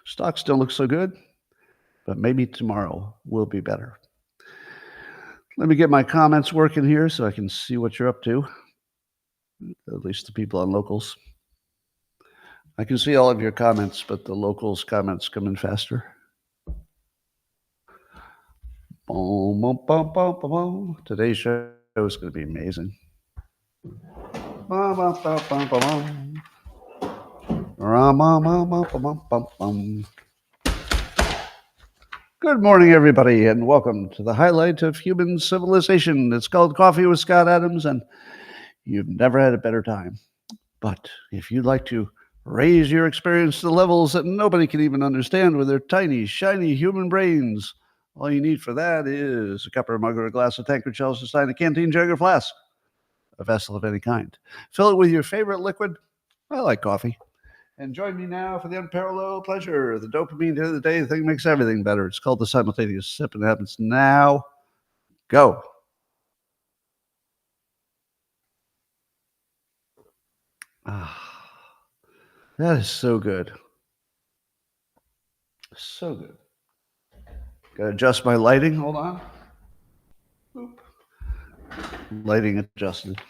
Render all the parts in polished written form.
Stocks don't look so good, but maybe tomorrow will be better. Let me get my comments working here so I can see what you're up to, at least the people on locals. I can see all of your comments, but the locals' comments come in faster. Boom, boom, boom, boom, boom, boom. Today's show is going to be amazing. Bum, bum, bum, bum, bum, bum. Rum, bum, bum, bum, bum, bum, bum. Good morning, everybody, and welcome to the highlight of human civilization. It's called Coffee with Scott Adams, and you've never had a better time. But if you'd like to raise your experience to levels that nobody can even understand with their tiny, shiny human brains, all you need for that is a cup or a mug or a glass, a tankard, chalice, a stein, a canteen, jug, or flask, a vessel of any kind. Fill it with your favorite liquid. I like coffee. And join me now for the unparalleled pleasure. The dopamine hit of the day, the thing makes everything better. It's called the simultaneous sip, and it happens now. Go. That is so good. So good. Gotta adjust my lighting. Hold on. Boop. Lighting adjusted.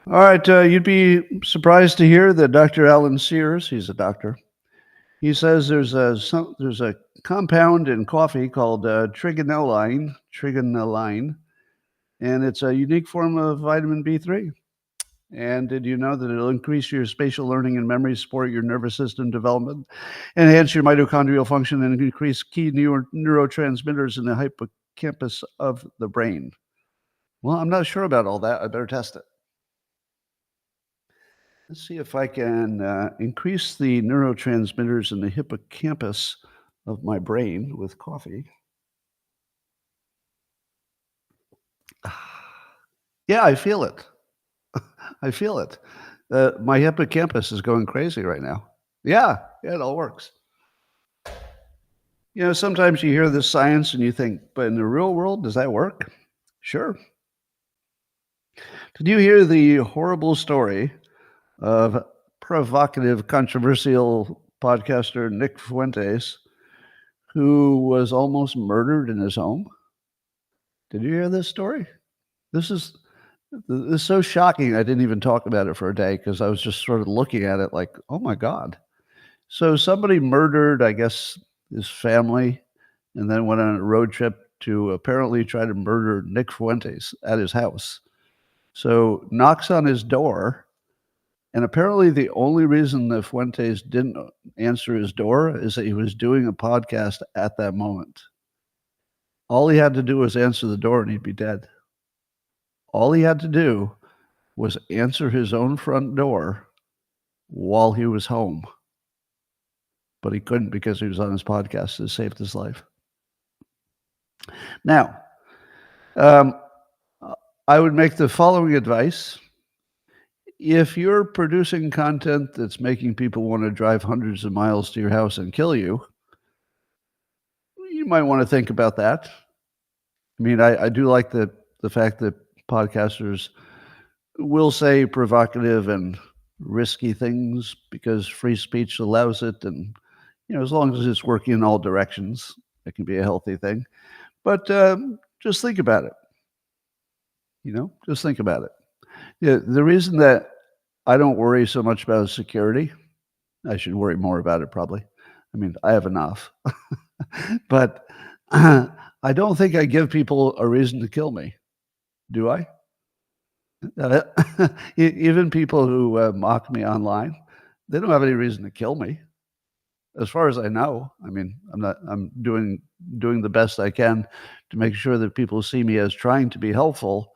All right, you'd be surprised to hear that Dr. Alan Sears, he's a doctor, he says there's a compound in coffee called trigonelline, and it's a unique form of vitamin B3. And did you know that it'll increase your spatial learning and memory, support your nervous system development, enhance your mitochondrial function, and increase key neurotransmitters in the hippocampus of the brain? Well, I'm not sure about all that. I better test it. Let's see if I can increase the neurotransmitters in the hippocampus of my brain with coffee. Yeah, I feel it. I feel it. My hippocampus is going crazy right now. Yeah, it all works. You know, sometimes you hear this science and you think, but in the real world, does that work? Sure. Did you hear the horrible story of provocative, controversial podcaster Nick Fuentes, who was almost murdered in his home? Did you hear this story? This is so shocking. I didn't even talk about it for a day because I was just sort of looking at it like, oh my God. So somebody murdered, I guess, his family and then went on a road trip to apparently try to murder Nick Fuentes at his house. So knocks on his door. And apparently the only reason that Fuentes didn't answer his door is that he was doing a podcast at that moment. All he had to do was answer the door and he'd be dead. All he had to do was answer his own front door while he was home. But he couldn't because he was on his podcast. It saved his life. Now, I would make the following advice. If you're producing content that's making people want to drive hundreds of miles to your house and kill you, you might want to think about that. I mean, I do like the fact that podcasters will say provocative and risky things because free speech allows it. And, you know, as long as it's working in all directions, it can be a healthy thing. But just think about it. You know, just think about it. Yeah, the reason that I don't worry so much about security, I should worry more about it probably. I mean, I have enough. But I don't think I give people a reason to kill me. Do I? Even people who mock me online, they don't have any reason to kill me. As far as I know, I mean, I'm doing the best I can to make sure that people see me as trying to be helpful,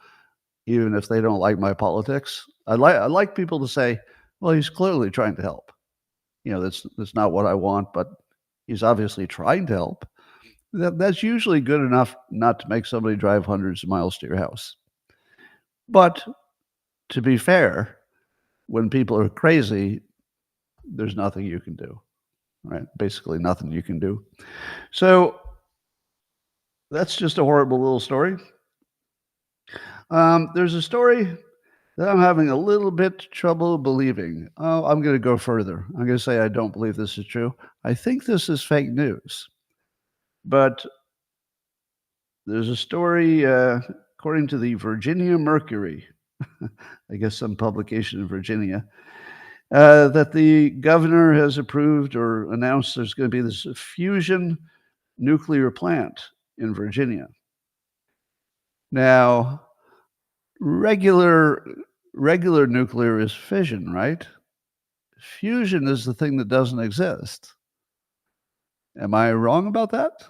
even if they don't like my politics. I like people to say, well, he's clearly trying to help. You know, that's not what I want, but he's obviously trying to help. That's usually good enough not to make somebody drive hundreds of miles to your house. But to be fair, when people are crazy, there's nothing you can do, right? Basically nothing you can do. So that's just a horrible little story. There's a story that I'm having a little bit trouble believing. Oh, I'm going to go further. I'm going to say I don't believe this is true. I think this is fake news. But there's a story, according to the Virginia Mercury, I guess some publication in Virginia, that the governor has approved or announced there's going to be this fusion nuclear plant in Virginia. Now, regular regular nuclear is fission, right? Fusion is the thing that doesn't exist. Am I wrong about that?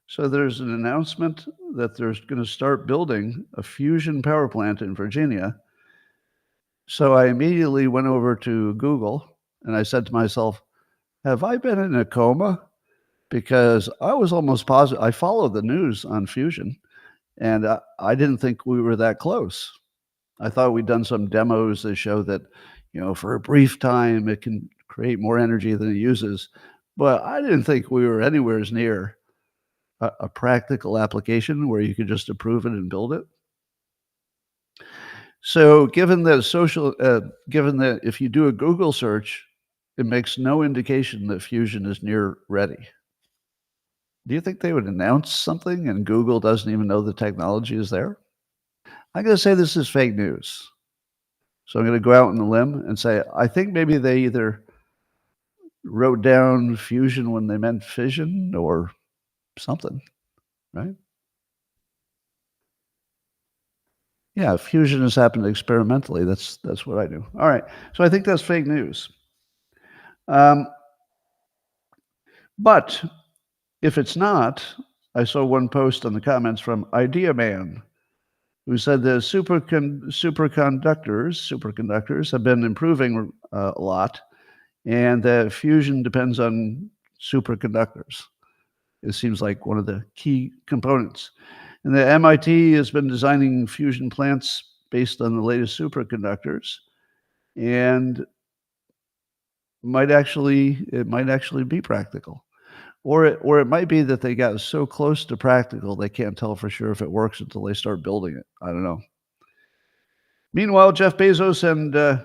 So there's an announcement that there's going to start building a fusion power plant in Virginia. So I immediately went over to Google and I said to myself, have I been in a coma? Because I was almost positive. I followed the news on fusion and I didn't think we were that close. I thought we'd done some demos that show that, for a brief time, it can create more energy than it uses. But I didn't think we were anywhere near a practical application where you could just approve it and build it. So, given that if you do a Google search, it makes no indication that fusion is near ready. Do you think they would announce something and Google doesn't even know the technology is there? I'm going to say this is fake news. So I'm going to go out on a limb and say I think maybe they either wrote down fusion when they meant fission or something, right? Yeah, fusion has happened experimentally. That's what I do. All right. So I think that's fake news. Um, but if it's not, I saw one post on the comments from Idea Man who said the superconductors have been improving a lot, and that fusion depends on superconductors. It seems like one of the key components. And the MIT has been designing fusion plants based on the latest superconductors, and it might actually be practical. Or it might be that they got so close to practical they can't tell for sure if it works until they start building it. I don't know. Meanwhile, Jeff Bezos and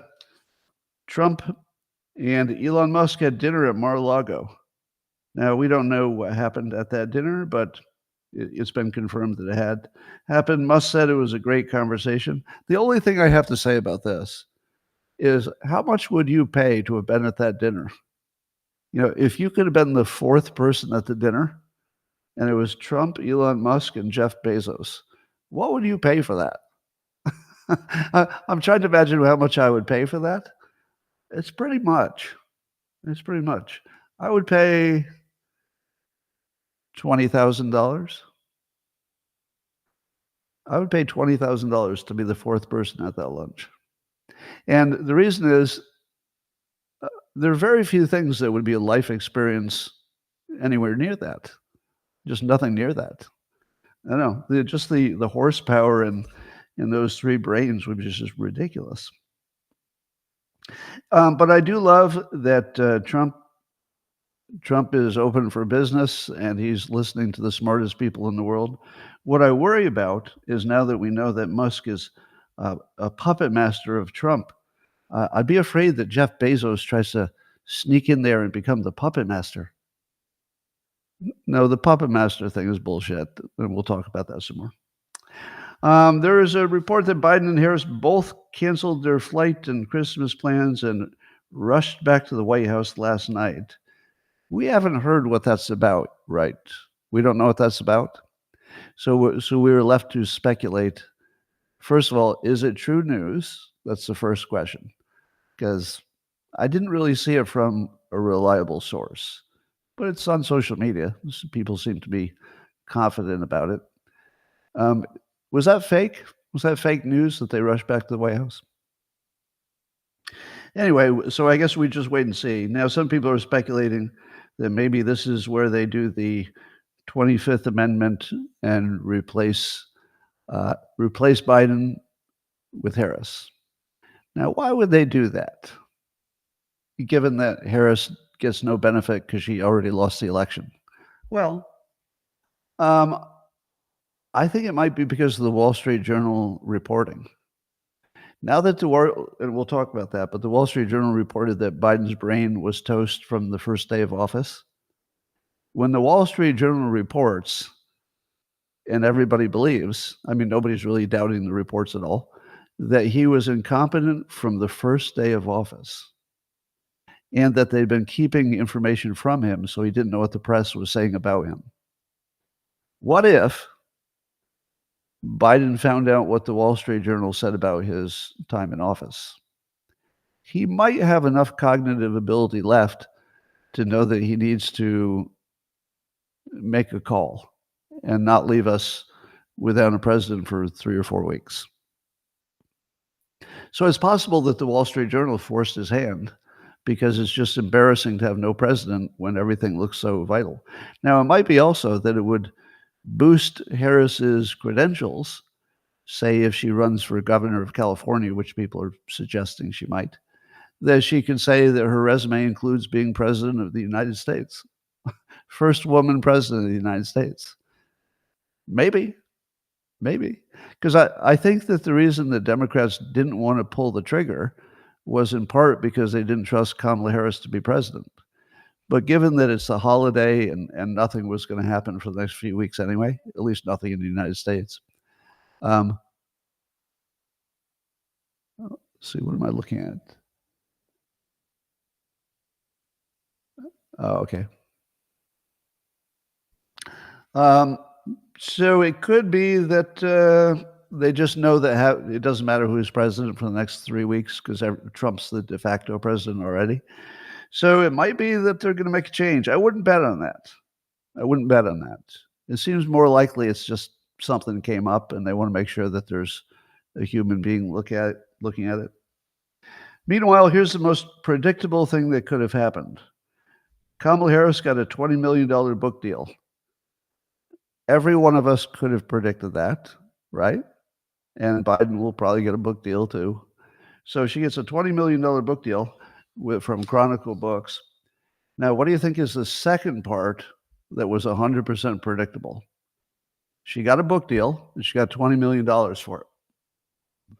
Trump and Elon Musk had dinner at Mar-a-Lago. Now, we don't know what happened at that dinner, but it's been confirmed that it had happened. Musk said it was a great conversation. The only thing I have to say about this is how much would you pay to have been at that dinner? If you could have been the fourth person at the dinner and it was Trump, Elon Musk, and Jeff Bezos, what would you pay for that? I'm trying to imagine how much I would pay for that. It's pretty much. It's pretty much. I would pay $20,000. I would pay $20,000 to be the fourth person at that lunch. And the reason is there are very few things that would be a life experience anywhere near that. Just nothing near that. I know. Just the horsepower in those three brains would be just ridiculous. But I do love that Trump is open for business and he's listening to the smartest people in the world. What I worry about is now that we know that Musk is a puppet master of Trump, I'd be afraid that Jeff Bezos tries to sneak in there and become the puppet master. No, the puppet master thing is bullshit, and we'll talk about that some more. There is a report that Biden and Harris both canceled their flight and Christmas plans and rushed back to the White House last night. We haven't heard what that's about, right? We don't know what that's about. So we were left to speculate. First of all, is it true news? That's the first question, because I didn't really see it from a reliable source, but it's on social media. So people seem to be confident about it. Was that fake? Was that fake news that they rushed back to the White House? Anyway, so I guess we just wait and see. Now, some people are speculating that maybe this is where they do the 25th Amendment and replace Biden with Harris. Now, why would they do that? Given that Harris gets no benefit because she already lost the election. Well, I think it might be because of the Wall Street Journal reporting. Now that and we'll talk about that, but the Wall Street Journal reported that Biden's brain was toast from the first day of office. When the Wall Street Journal reports, and everybody believes, I mean, nobody's really doubting the reports at all, that he was incompetent from the first day of office and that they'd been keeping information from him so he didn't know what the press was saying about him. What if Biden found out what the Wall Street Journal said about his time in office? He might have enough cognitive ability left to know that he needs to make a call and not leave us without a president for 3 or 4 weeks. So it's possible that the Wall Street Journal forced his hand because it's just embarrassing to have no president when everything looks so vital. Now, it might be also that it would boost Harris's credentials, say if she runs for governor of California, which people are suggesting she might, that she can say that her resume includes being president of the United States, first woman president of the United States. Maybe, because I think that the reason the Democrats didn't want to pull the trigger was in part because they didn't trust Kamala Harris to be president. But given that it's a holiday and nothing was going to happen for the next few weeks anyway, at least nothing in the United States. Let's see, what am I looking at? Oh, okay. So it could be that they just know that it doesn't matter who's president for the next 3 weeks because Trump's the de facto president already. So it might be that they're going to make a change. I wouldn't bet on that. It seems more likely it's just something came up and they want to make sure that there's a human being looking at it. Meanwhile, here's the most predictable thing that could have happened. Kamala Harris got a $20 million book deal. Every one of us could have predicted that, right? And Biden will probably get a book deal too. So she gets a $20 million book deal from Chronicle Books. Now, what do you think is the second part that was 100% predictable? She got a book deal and she got $20 million for it,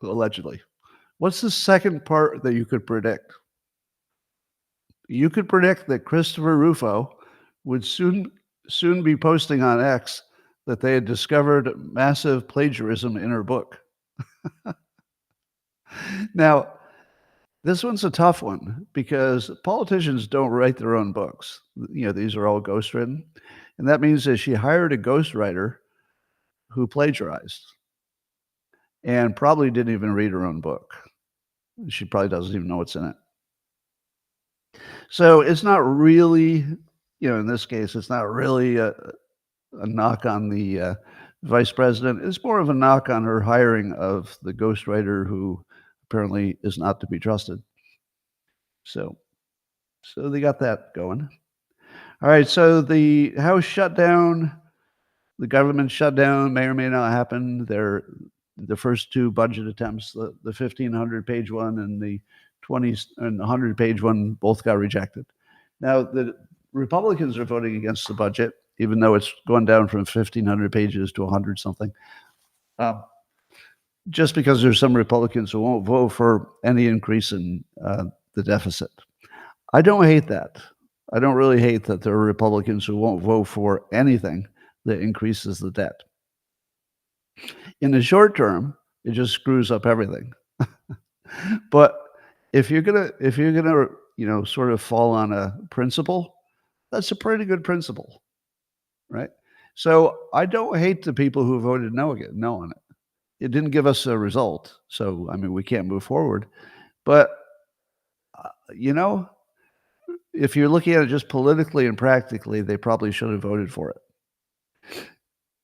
allegedly. What's the second part that you could predict? You could predict that Christopher Rufo would soon be posting on X that they had discovered massive plagiarism in her book. Now, this one's a tough one because politicians don't write their own books. You know, these are all ghostwritten. And that means that she hired a ghostwriter who plagiarized and probably didn't even read her own book. She probably doesn't even know what's in it. So it's not really, in this case, it's not really a knock on the vice president. It's more of a knock on her hiring of the ghostwriter who apparently is not to be trusted. So they got that going. All right, so the House shutdown, the government shutdown may or may not happen. The first two budget attempts, the 1,500-page one and the 100-page one, both got rejected. Now, the Republicans are voting against the budget, even though it's going down from 1,500 pages to 100 something. Just because there's some Republicans who won't vote for any increase in the deficit. I don't hate that. I don't really hate that there are Republicans who won't vote for anything that increases the debt. In the short term, it just screws up everything. But if you're gonna sort of fall on a principle, that's a pretty good principle, right? So I don't hate the people who voted no on it. It didn't give us a result, so I mean we can't move forward. But if you're looking at it just politically and practically, they probably should have voted for it.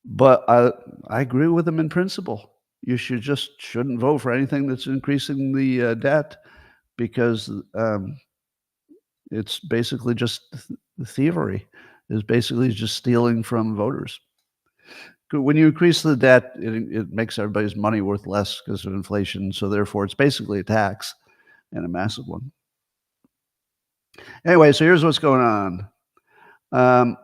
But I agree with them in principle. You shouldn't vote for anything that's increasing the debt because it's basically just thievery. It's basically just stealing from voters. When you increase the debt, it makes everybody's money worth less because of inflation. So therefore, it's basically a tax and a massive one. Anyway, so here's what's going on.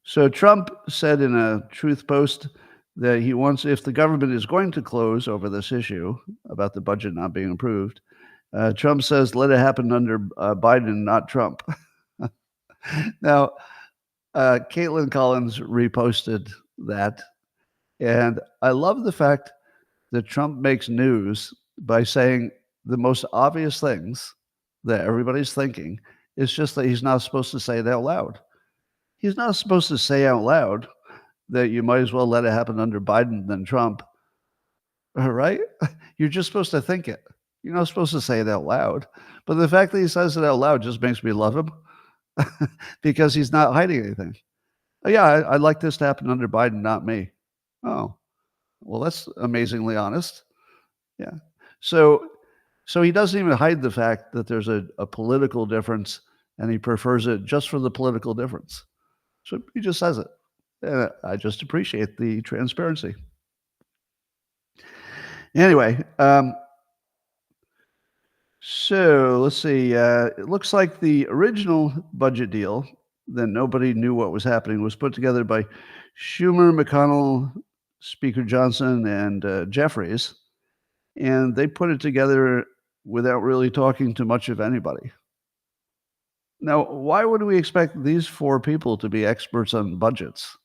So Trump said in a Truth post that he wants, if the government is going to close over this issue about the budget not being approved, Trump says, let it happen under Biden, not Trump. Now, Caitlin Collins reposted that. And I love the fact that Trump makes news by saying the most obvious things that everybody's thinking. It's just that he's not supposed to say it out loud. He's not supposed to say out loud that you might as well let it happen under Biden than Trump. Right? You're just supposed to think it. You're not supposed to say it out loud. But the fact that he says it out loud just makes me love him because he's not hiding anything. Oh, yeah, I'd like this to happen under Biden, not me. Oh, well, that's amazingly honest. Yeah. So he doesn't even hide the fact that there's a political difference, and he prefers it just for the political difference. So he just says it. And I just appreciate the transparency. Anyway, so let's see. It looks like the original budget deal that nobody knew what was happening was put together by Schumer, McConnell, Speaker Johnson, and Jeffries. And they put it together without really talking to much of anybody. Now, why would we expect these four people to be experts on budgets?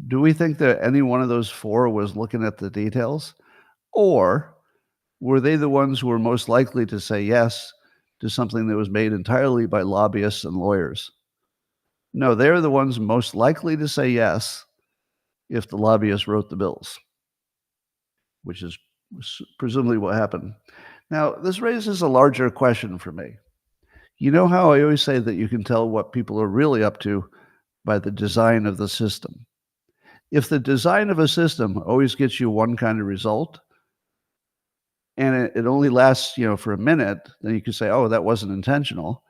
Do we think that any one of those four was looking at the details? Or were they the ones who were most likely to say yes to something that was made entirely by lobbyists and lawyers? No, they're the ones most likely to say yes if the lobbyists wrote the bills, which is presumably what happened. Now, this raises a larger question for me. You know how I always say that you can tell what people are really up to by the design of the system? If the design of a system always gets you one kind of result, and it only lasts, for a minute, then you can say, oh, that wasn't intentional.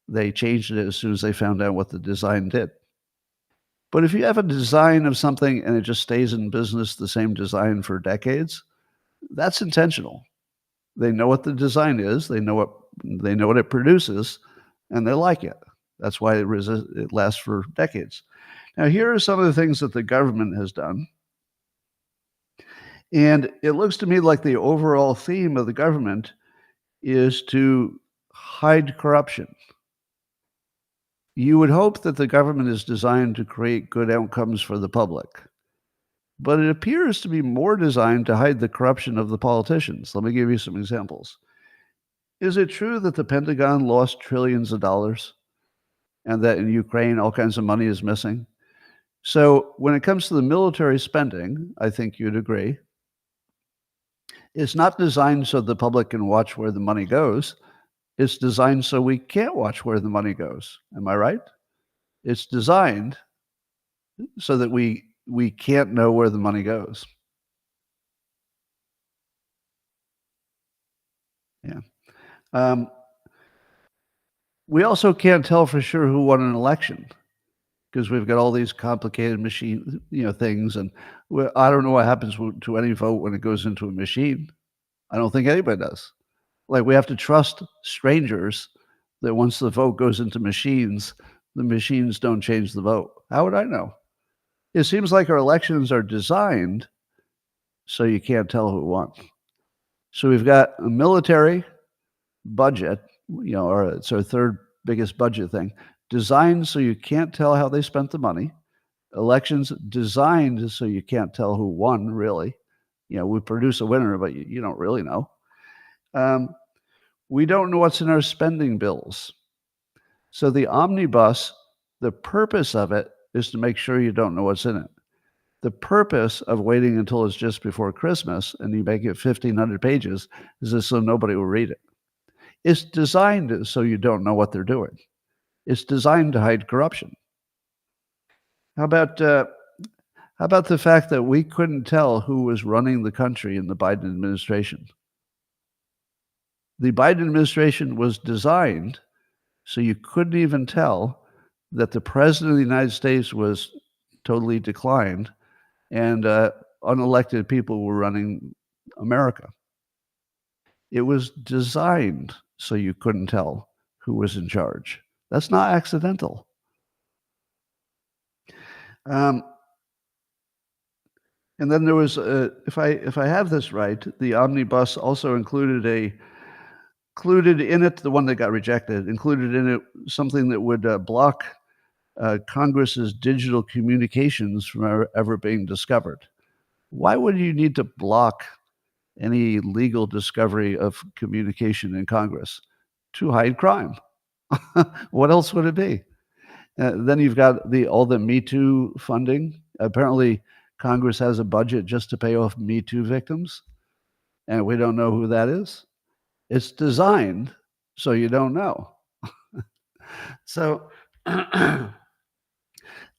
They changed it as soon as they found out what the design did. But if you have a design of something and it just stays in business, the same design for decades, that's intentional. They know what the design is, they know what it produces, and they like it. That's why it lasts for decades. Now, here are some of the things that the government has done. And it looks to me like the overall theme of the government is to hide corruption. You would hope that the government is designed to create good outcomes for the public, but it appears to be more designed to hide the corruption of the politicians. Let me give you some examples. Is it true that the Pentagon lost trillions of dollars and that in Ukraine all kinds of money is missing? So when it comes to the military spending, I think you'd agree, it's not designed so the public can watch where the money goes. It's designed so we can't watch where the money goes. Am I right? It's designed so that we can't know where the money goes. Yeah. We also can't tell for sure who won an election because we've got all these complicated machine, things, and I don't know what happens to any vote when it goes into a machine. I don't think anybody does. Like, we have to trust strangers that once the vote goes into machines, the machines don't change the vote. How would I know? It seems like our elections are designed so you can't tell who won. So we've got a military budget, or it's our third biggest budget thing, designed so you can't tell how they spent the money. Elections designed so you can't tell who won, really. We produce a winner, but you don't really know. We don't know what's in our spending bills. So the omnibus, the purpose of it is to make sure you don't know what's in it. The purpose of waiting until it's just before Christmas and you make it 1,500 pages is so nobody will read it. It's designed so you don't know what they're doing. It's designed to hide corruption. How about the fact that we couldn't tell who was running the country in the Biden administration? The Biden administration was designed so you couldn't even tell that the president of the United States was totally declined and unelected people were running America. It was designed so you couldn't tell who was in charge. That's not accidental. And then there was, if I have this right, the omnibus also included in it, the one that got rejected, included in it something that would block Congress's digital communications from ever being discovered. Why would you need to block any legal discovery of communication in Congress? To hide crime. What else would it be? Then you've got all the Me Too funding. Apparently, Congress has a budget just to pay off Me Too victims, and we don't know who that is. It's designed so you don't know. So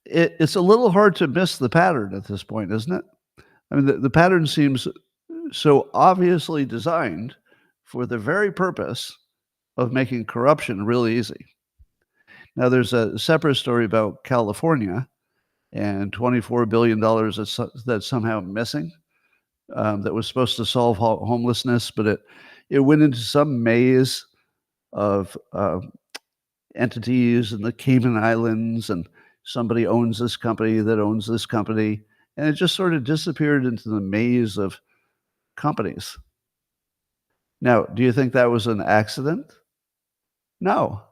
it's a little hard to miss the pattern at this point, isn't it? I mean, the pattern seems so obviously designed for the very purpose of making corruption really easy. Now, there's a separate story about California and $24 billion that's somehow missing, that was supposed to solve homelessness, but it went into some maze of entities in the Cayman Islands, and somebody owns this company that owns this company, and it just sort of disappeared into the maze of companies. Now, do you think that was an accident? No.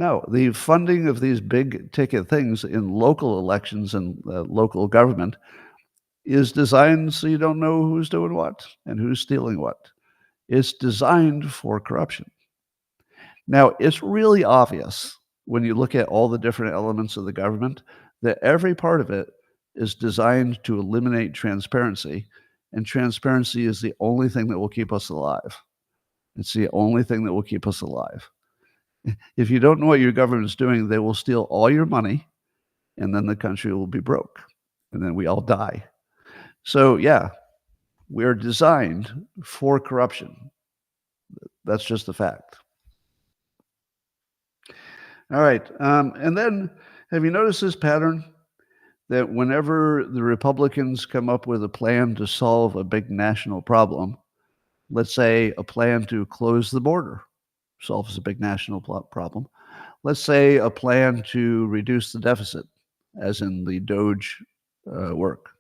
No, the funding of these big ticket things in local elections and local government is designed so you don't know who's doing what and who's stealing what. It's designed for corruption. Now, it's really obvious when you look at all the different elements of the government that every part of it is designed to eliminate transparency, and transparency is the only thing that will keep us alive. It's the only thing that will keep us alive. If you don't know what your government's doing, they will steal all your money, and then the country will be broke, and then we all die. So, yeah, we're designed for corruption. That's just a fact. All right. And then have you noticed this pattern that whenever the Republicans come up with a plan to solve a big national problem, let's say a plan to close the border solves a big national problem. Let's say a plan to reduce the deficit, as in the Doge work.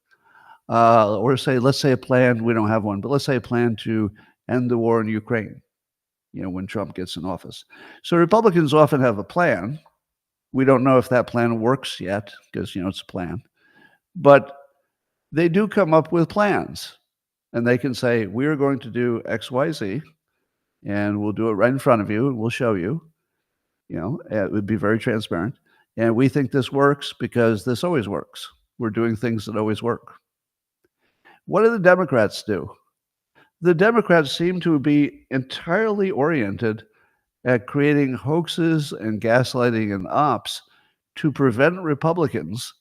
Or let's say a plan, we don't have one, but let's say a plan to end the war in Ukraine, when Trump gets in office. So Republicans often have a plan. We don't know if that plan works yet because, it's a plan. But they do come up with plans. And they can say, we're going to do X, Y, Z, and we'll do it right in front of you, and we'll show you. It would be very transparent. And we think this works because this always works. We're doing things that always work. What do the Democrats do? The Democrats seem to be entirely oriented at creating hoaxes and gaslighting and ops to prevent Republicans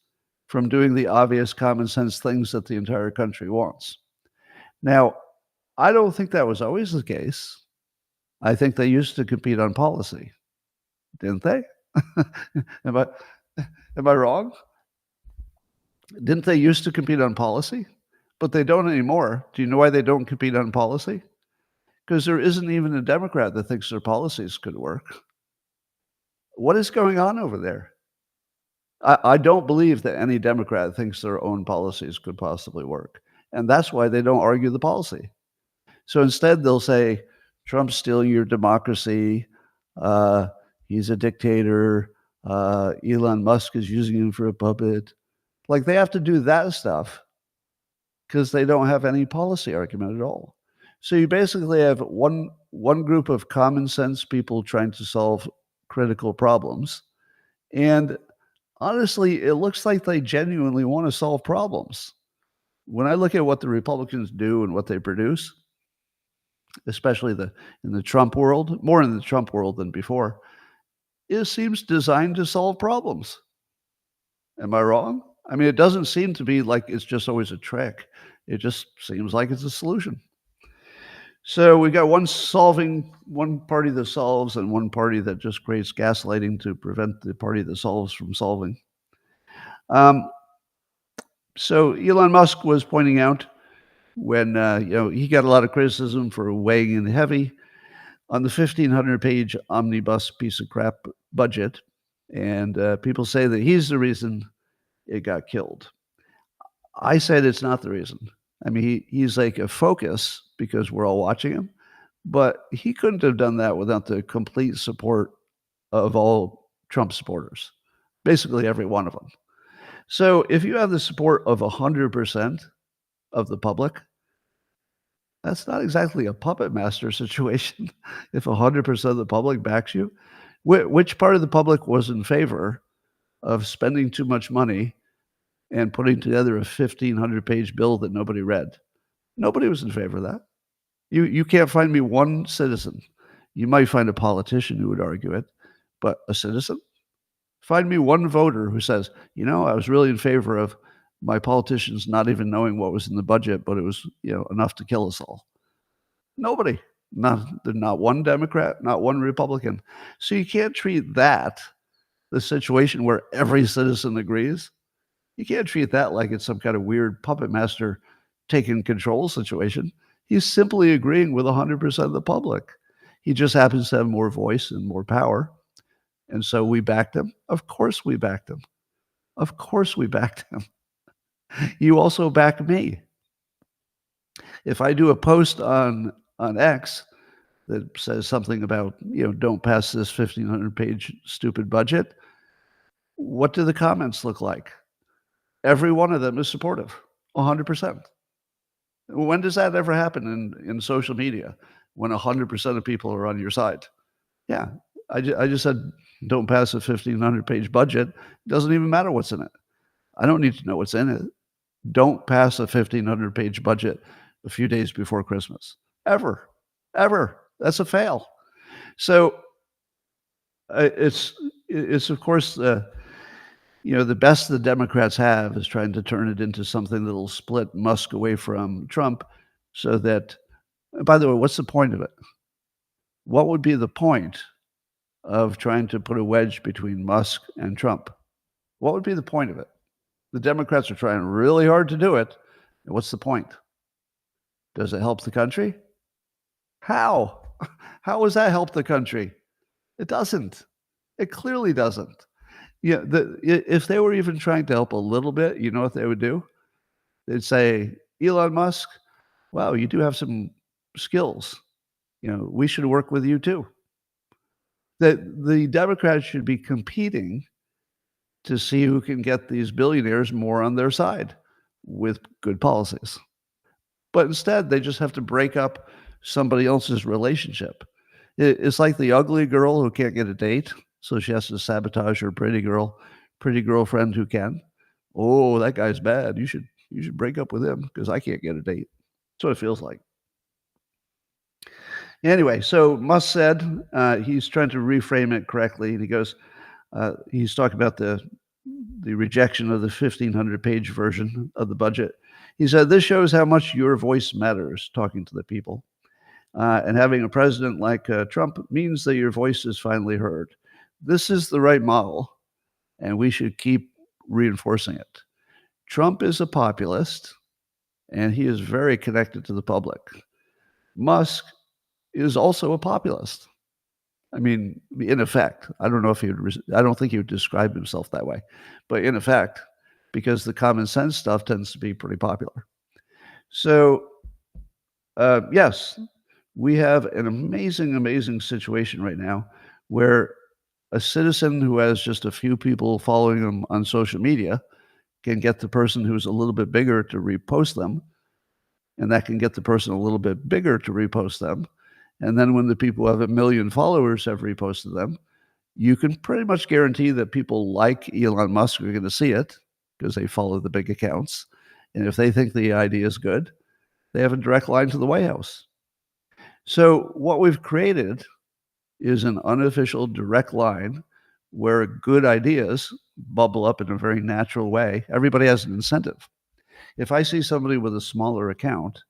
from doing the obvious common sense things that the entire country wants. Now, I don't think that was always the case. I think they used to compete on policy, didn't they? Am I wrong? Didn't they used to compete on policy? But they don't anymore. Do you know why they don't compete on policy? Because there isn't even a Democrat that thinks their policies could work. What is going on over there? I don't believe that any Democrat thinks their own policies could possibly work. And that's why they don't argue the policy. So instead, they'll say, Trump's stealing your democracy. He's a dictator. Elon Musk is using him for a puppet. Like, they have to do that stuff because they don't have any policy argument at all. So you basically have one group of common sense people trying to solve critical problems. And honestly, it looks like they genuinely want to solve problems. When I look at what the Republicans do and what they produce, especially in the Trump world, more in the Trump world than before, it seems designed to solve problems. Am I wrong? I mean, it doesn't seem to be like it's just always a trick. It just seems like it's a solution. So we got one party that solves and one party that just creates gaslighting to prevent the party that solves from solving. So Elon Musk was pointing out when he got a lot of criticism for weighing in heavy on the 1,500-page omnibus piece of crap budget, and people say that he's the reason it got killed. I said it's not the reason. I mean, he's like a focus because we're all watching him, but he couldn't have done that without the complete support of all Trump supporters, basically every one of them. So if you have the support of 100% of the public, that's not exactly a puppet master situation. If 100% of the public backs you, which part of the public was in favor of spending too much money and putting together a 1,500-page bill that nobody read? Nobody was in favor of that. You can't find me one citizen. You might find a politician who would argue it, but a citizen? Find me one voter who says, I was really in favor of my politicians not even knowing what was in the budget, but it was, enough to kill us all. Nobody. Not one Democrat, not one Republican. So you can't treat that, the situation where every citizen agrees, you can't treat that like it's some kind of weird puppet master taking control situation. He's simply agreeing with 100% of the public. He just happens to have more voice and more power. And so we backed him. Of course we backed him. Of course we backed him. You also back me. If I do a post on X that says something about, don't pass this 1,500-page stupid budget, what do the comments look like? Every one of them is supportive, 100%. When does that ever happen in social media, when 100% of people are on your side? Yeah, I just said, don't pass a 1,500-page budget. It doesn't even matter what's in it. I don't need to know what's in it. Don't pass a 1,500-page budget a few days before Christmas. Ever. That's a fail. So it's of course, the best the Democrats have is trying to turn it into something that'll split Musk away from Trump so that, by the way, what's the point of it? What would be the point of trying to put a wedge between Musk and Trump? What would be the point of it? The Democrats are trying really hard to do it. What's the point? Does it help the country? How? How does that help the country? It doesn't. It clearly doesn't. If they were even trying to help a little bit, you know what they would do? They'd say, Elon Musk, wow, you do have some skills. We should work with you too. That the Democrats should be competing to see who can get these billionaires more on their side with good policies. But instead, they just have to break up somebody else's relationship. It's like the ugly girl who can't get a date, so she has to sabotage her pretty girlfriend who can. Oh, that guy's bad. You should break up with him because I can't get a date. That's what it feels like. Anyway, so Musk said he's trying to reframe it correctly, and he goes, he's talking about the rejection of the 1,500-page version of the budget. He said, this shows how much your voice matters, talking to the people. And having a president like Trump means that your voice is finally heard. This is the right model, and we should keep reinforcing it. Trump is a populist, and he is very connected to the public. Musk is also a populist. I mean, in effect, I don't think he would describe himself that way, but in effect, because the common sense stuff tends to be pretty popular. So, yes, we have an amazing situation right now where a citizen who has just a few people following him on social media can get the person who's a little bit bigger to repost them, and that can get the person a little bit bigger to repost them. And then when the people who have 1 million followers have reposted them, you can pretty much guarantee that people like Elon Musk are going to see it because they follow the big accounts. And if they think the idea is good, they have a direct line to the White House. So what we've created is an unofficial direct line where good ideas bubble up in a very natural way. Everybody has an incentive. If I see somebody with a smaller account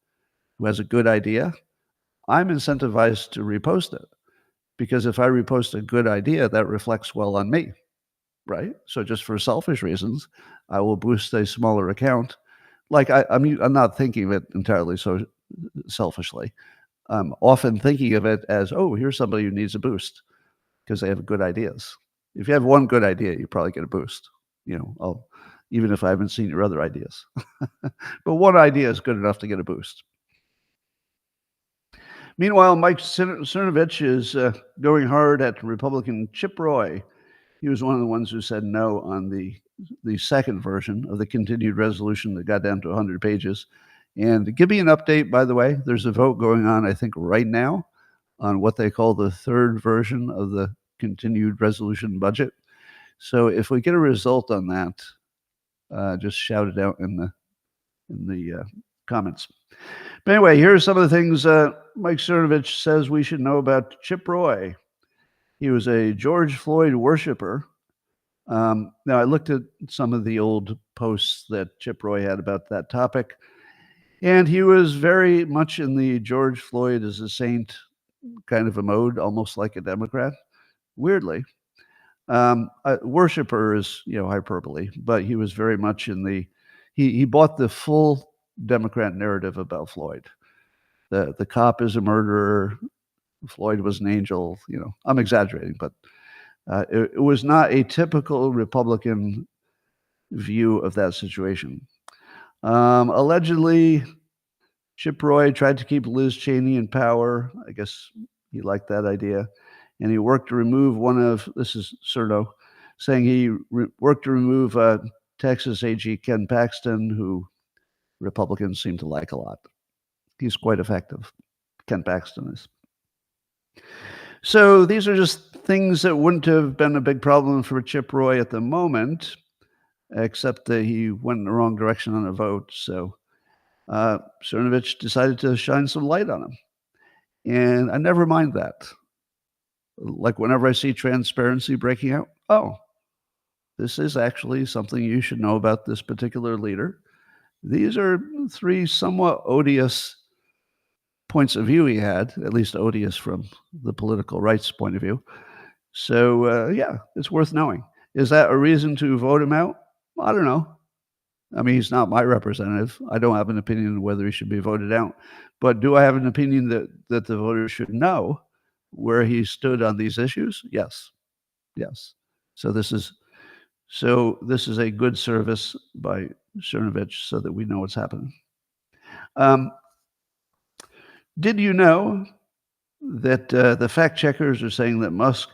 who has a good idea, I'm incentivized to repost it, because if I repost a good idea, that reflects well on me, right? So just for selfish reasons, I will boost a smaller account. Like I'm not thinking of it entirely so selfishly. I'm often thinking of it as, oh, here's somebody who needs a boost because they have good ideas. If you have one good idea, you probably get a boost. even if I haven't seen your other ideas. But one idea is good enough to get a boost. Meanwhile, Mike Cernovich is going hard at Republican Chip Roy. He was one of the ones who said no on the second version of the continued resolution that got down to 100 pages. And to give me an update, by the way, there's a vote going on, I think, right now on what they call the third version of the continued resolution budget. So if we get a result on that, just shout it out in the comments. But anyway, here are some of the things Mike Cernovich says we should know about Chip Roy. He was a George Floyd worshiper. Now, I looked at some of the old posts that Chip Roy had about that topic, and he was very much in the George Floyd is a saint kind of a mode, almost like a Democrat, weirdly. A worshiper is, hyperbole, but he was very much in he bought the full Democrat narrative about Floyd. The cop is a murderer, Floyd was an angel. I'm exaggerating, but it was not a typical Republican view of that situation. Allegedly, Chip Roy tried to keep Liz Cheney in power. I guess he liked that idea. And he worked to remove this is Cerno, saying he worked to remove Texas AG Ken Paxton, who Republicans seem to like a lot. He's quite effective, Ken Paxton is. So these are just things that wouldn't have been a big problem for Chip Roy at the moment, except that he went in the wrong direction on a vote. So Cernovich decided to shine some light on him. And I never mind that. Like whenever I see transparency breaking out, this is actually something you should know about this particular leader. These are three somewhat odious points of view he had, at least odious from the political rights point of view. So, it's worth knowing. Is that a reason to vote him out? I don't know. I mean, he's not my representative. I don't have an opinion on whether he should be voted out. But do I have an opinion that the voters should know where he stood on these issues? Yes. So this is a good service by Cernovich so that we know what's happening. Did you know that the fact checkers are saying that Musk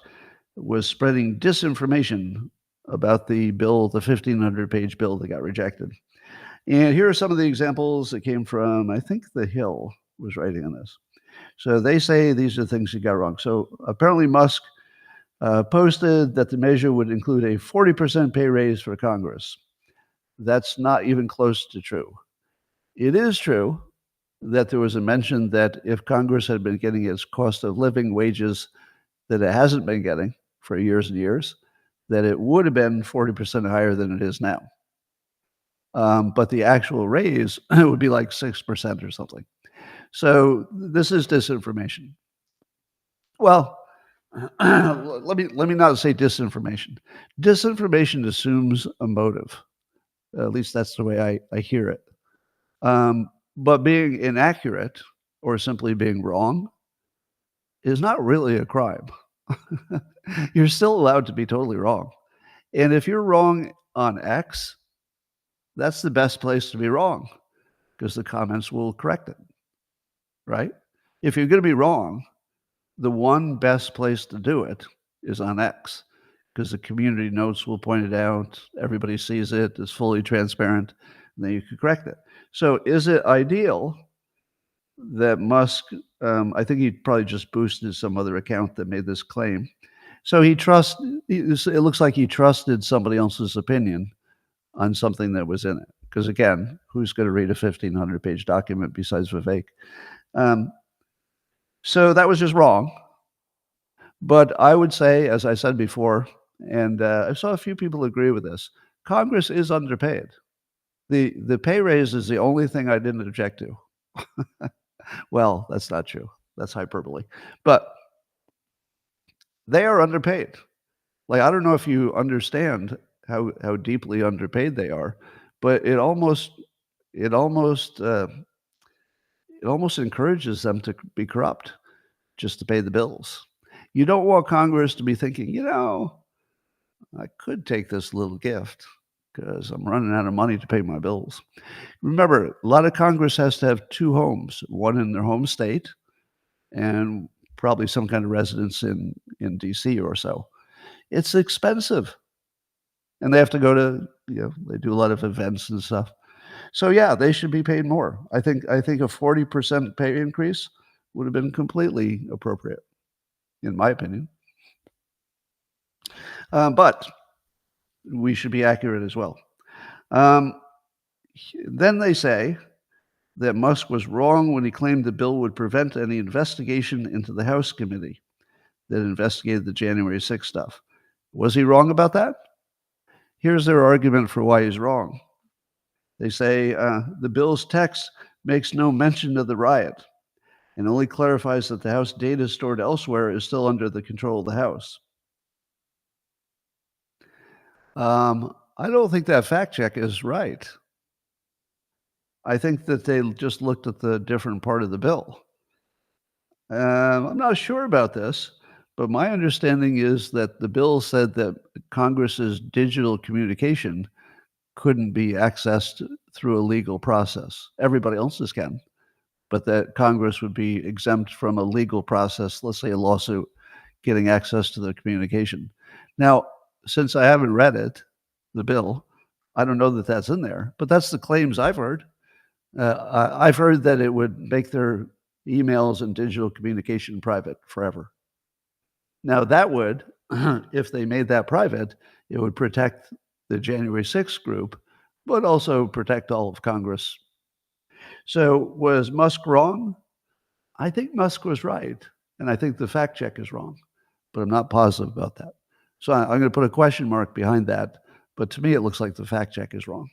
was spreading disinformation about the bill, the 1,500-page bill that got rejected? And here are some of the examples that came from, I think, The Hill was writing on this. So they say these are things he got wrong. So apparently Musk posted that the measure would include a 40% pay raise for Congress. That's not even close to true. It is true that there was a mention that if Congress had been getting its cost of living wages that it hasn't been getting for years and years, that it would have been 40% higher than it is now. But the actual raise would be like 6% or something. So this is disinformation. Well, let me not say disinformation. Disinformation assumes a motive. At least that's the way I hear it. But being inaccurate or simply being wrong is not really a crime. You're still allowed to be totally wrong. And if you're wrong on X, that's the best place to be wrong because the comments will correct it, right? If you're going to be wrong, the one best place to do it is on X because the community notes will point it out. Everybody sees it. It's fully transparent. And then you can correct it. So is it ideal that Musk, I think he probably just boosted some other account that made this claim. So it looks like he trusted somebody else's opinion on something that was in it. Because again, who's going to read a 1,500-page document besides Vivek? So that was just wrong. But I would say, as I said before, and I saw a few people agree with this, Congress is underpaid. The pay raise is the only thing I didn't object to. Well, that's not true. That's hyperbole. But they are underpaid. Like, I don't know if you understand how deeply underpaid they are, but it almost encourages them to be corrupt just to pay the bills. You don't want Congress to be thinking, I could take this little gift because I'm running out of money to pay my bills. Remember, a lot of Congress has to have two homes, one in their home state and probably some kind of residence in DC or so. It's expensive. And they have to go to, they do a lot of events and stuff. So yeah, they should be paid more. I think a 40% pay increase would have been completely appropriate, in my opinion. But we should be accurate as well. Then they say that Musk was wrong when he claimed the bill would prevent any investigation into the House committee that investigated the January 6th stuff. Was he wrong about that? Here's their argument for why he's wrong. They say the bill's text makes no mention of the riot and only clarifies that the House data stored elsewhere is still under the control of the House. I don't think that fact check is right. I think that they just looked at the different part of the bill. I'm not sure about this, but my understanding is that the bill said that Congress's digital communication couldn't be accessed through a legal process. Everybody else's can, but that Congress would be exempt from a legal process, let's say a lawsuit, getting access to the communication. Now, since I haven't read it, the bill, I don't know that that's in there, but that's the claims I've heard. I've heard that it would make their emails and digital communication private forever. Now, that would, if they made that private, it would protect the January 6th group, but also protect all of Congress. So was Musk wrong? I think Musk was right, and I think the fact check is wrong, but I'm not positive about that. So I'm going to put a question mark behind that, but to me, it looks like the fact check is wrong.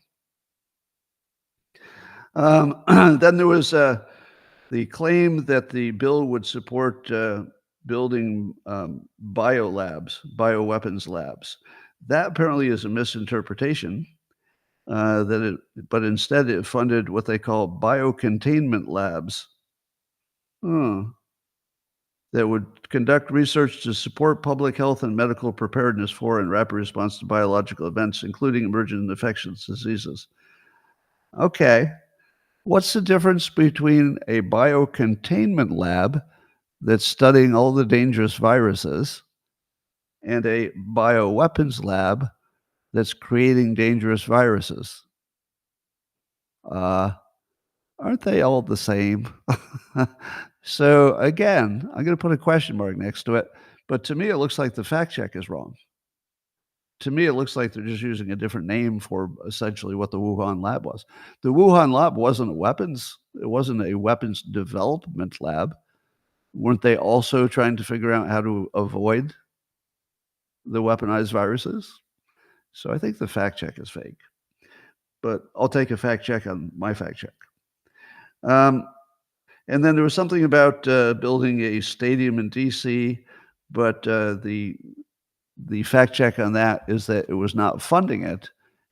Then there was the claim that the bill would support building bioweapons labs. That apparently is a misinterpretation. But instead it funded what they call biocontainment labs that would conduct research to support public health and medical preparedness for and rapid response to biological events, including emergent infectious diseases. Okay. What's the difference between a biocontainment lab that's studying all the dangerous viruses and a bioweapons lab that's creating dangerous viruses? Aren't they all the same? So again, I'm going to put a question mark next to it. But to me, it looks like the fact check is wrong. To me, it looks like they're just using a different name for essentially what the Wuhan lab was. The Wuhan lab wasn't it wasn't a weapons development lab. Weren't they also trying to figure out how to avoid the weaponized viruses? So I think the fact check is fake. But I'll take a fact check on my fact check. And then there was something about building a stadium in DC, but the fact check on that is that it was not funding it.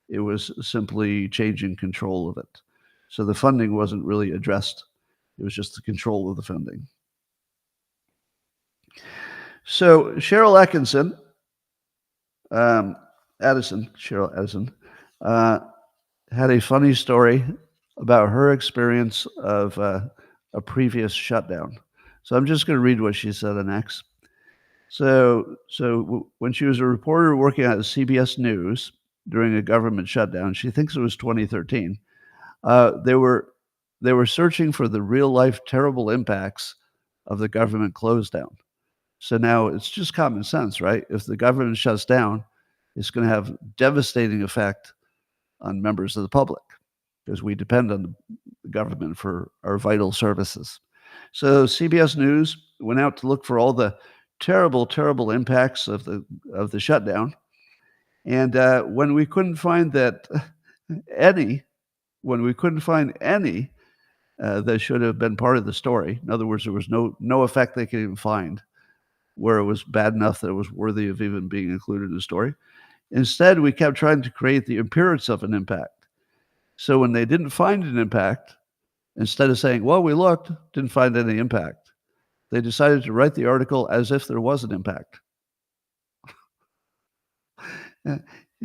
It was simply changing control of it. So the funding wasn't really addressed. It was just the control of the funding. So Cheryl Addison, had a funny story about her experience of a previous shutdown. So I'm just going to read what she said on X. So when she was a reporter working at CBS News during a government shutdown, she thinks it was 2013, they were searching for the real-life terrible impacts of the government close down. So now it's just common sense, right? If the government shuts down, it's going to have devastating effect on members of the public because we depend on the government for our vital services. So CBS News went out to look for all the terrible, terrible impacts of the shutdown. And when we couldn't find any that should have been part of the story, in other words, there was no effect they could even find where it was bad enough that it was worthy of even being included in the story. Instead, we kept trying to create the appearance of an impact. So when they didn't find an impact, instead of saying, well, we looked, didn't find any impact, they decided to write the article as if there was an impact.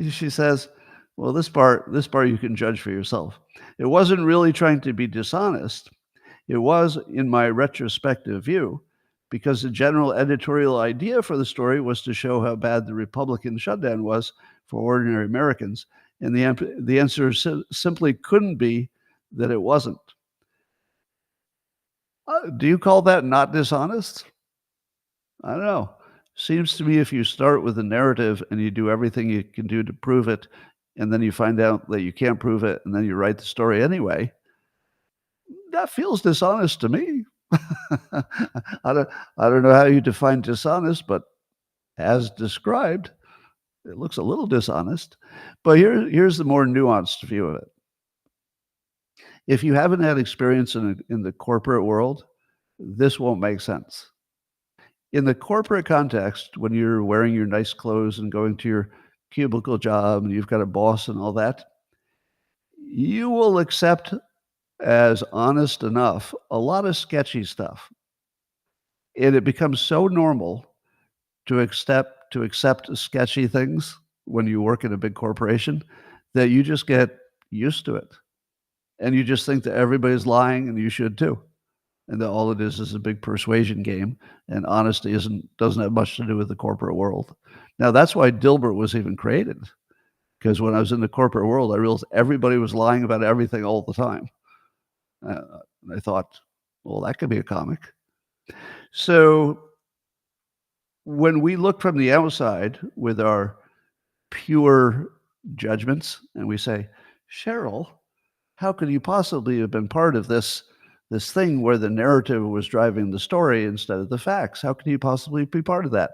She says, Well, this part you can judge for yourself. It wasn't really trying to be dishonest. It was, in my retrospective view, because the general editorial idea for the story was to show how bad the Republican shutdown was for ordinary Americans, and the answer simply couldn't be that it wasn't. Do you call that not dishonest? I don't know. Seems to me if you start with a narrative and you do everything you can do to prove it, and then you find out that you can't prove it, and then you write the story anyway, that feels dishonest to me. I don't I don't know how you define dishonest, but as described, it looks a little dishonest. But here's the more nuanced view of it. If you haven't had experience in the corporate world, this won't make sense. In the corporate context, when you're wearing your nice clothes and going to your cubicle job and you've got a boss and all that, you will accept as honest enough a lot of sketchy stuff. And it becomes so normal to accept sketchy things when you work in a big corporation that you just get used to it. And you just think that everybody's lying and you should too. And that all it is a big persuasion game, and honesty doesn't have much to do with the corporate world. Now that's why Dilbert was even created, because when I was in the corporate world, I realized everybody was lying about everything all the time. And I thought, well, that could be a comic. So when we look from the outside with our pure judgments and we say, Cheryl, how could you possibly have been part of this thing where the narrative was driving the story instead of the facts? How could you possibly be part of that?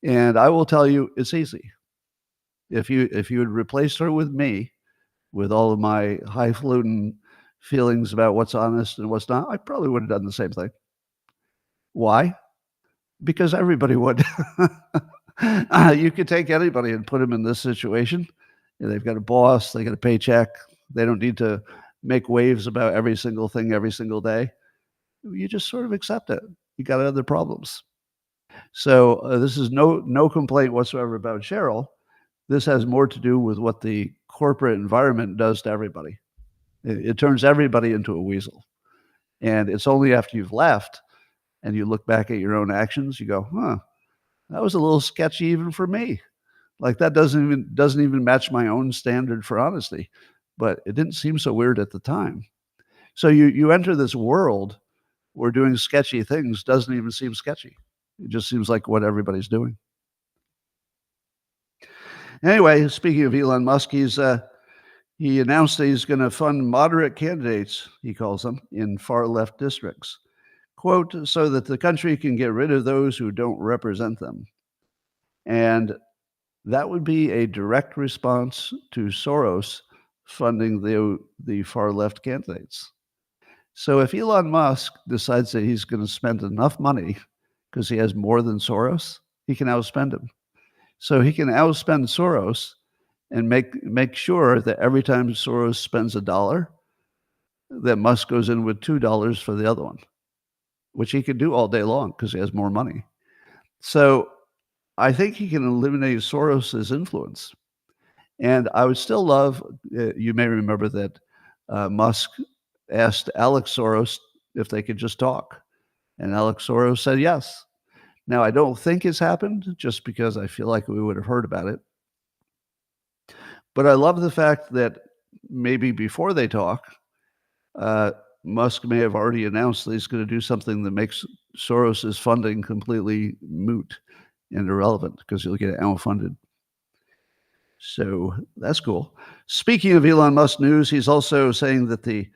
And I will tell you, it's easy. If you had replaced her with me, with all of my highfalutin feelings about what's honest and what's not, I probably would have done the same thing. Why? Because everybody would. You could take anybody and put them in this situation. They've got a boss, they got a paycheck, they don't need to make waves about every single thing every single day. You just sort of accept it. You got other problems. So this is no complaint whatsoever about Cheryl. This has more to do with what the corporate environment does to everybody. It turns everybody into a weasel. And it's only after you've left and you look back at your own actions, you go, huh, that was a little sketchy even for me. Like that doesn't even match my own standard for honesty. But it didn't seem so weird at the time. So you enter this world where doing sketchy things doesn't even seem sketchy. It just seems like what everybody's doing. Anyway, speaking of Elon Musk, he announced that he's going to fund moderate candidates, he calls them, in far left districts, quote, so that the country can get rid of those who don't represent them. And that would be a direct response to Soros funding the far left candidates. So if Elon Musk decides that he's going to spend enough money because he has more than Soros, he can outspend him. So he can outspend Soros and make sure that every time Soros spends $1, that Musk goes in with $2 for the other one, which he can do all day long because he has more money. So I think he can eliminate Soros's influence. And I would still love, you may remember that Musk asked Alex Soros if they could just talk. And Alex Soros said yes. Now, I don't think it's happened just because I feel like we would have heard about it. But I love the fact that maybe before they talk, Musk may have already announced that he's going to do something that makes Soros's funding completely moot and irrelevant because he'll get outfunded. So that's cool. Speaking of Elon Musk news, he's also saying that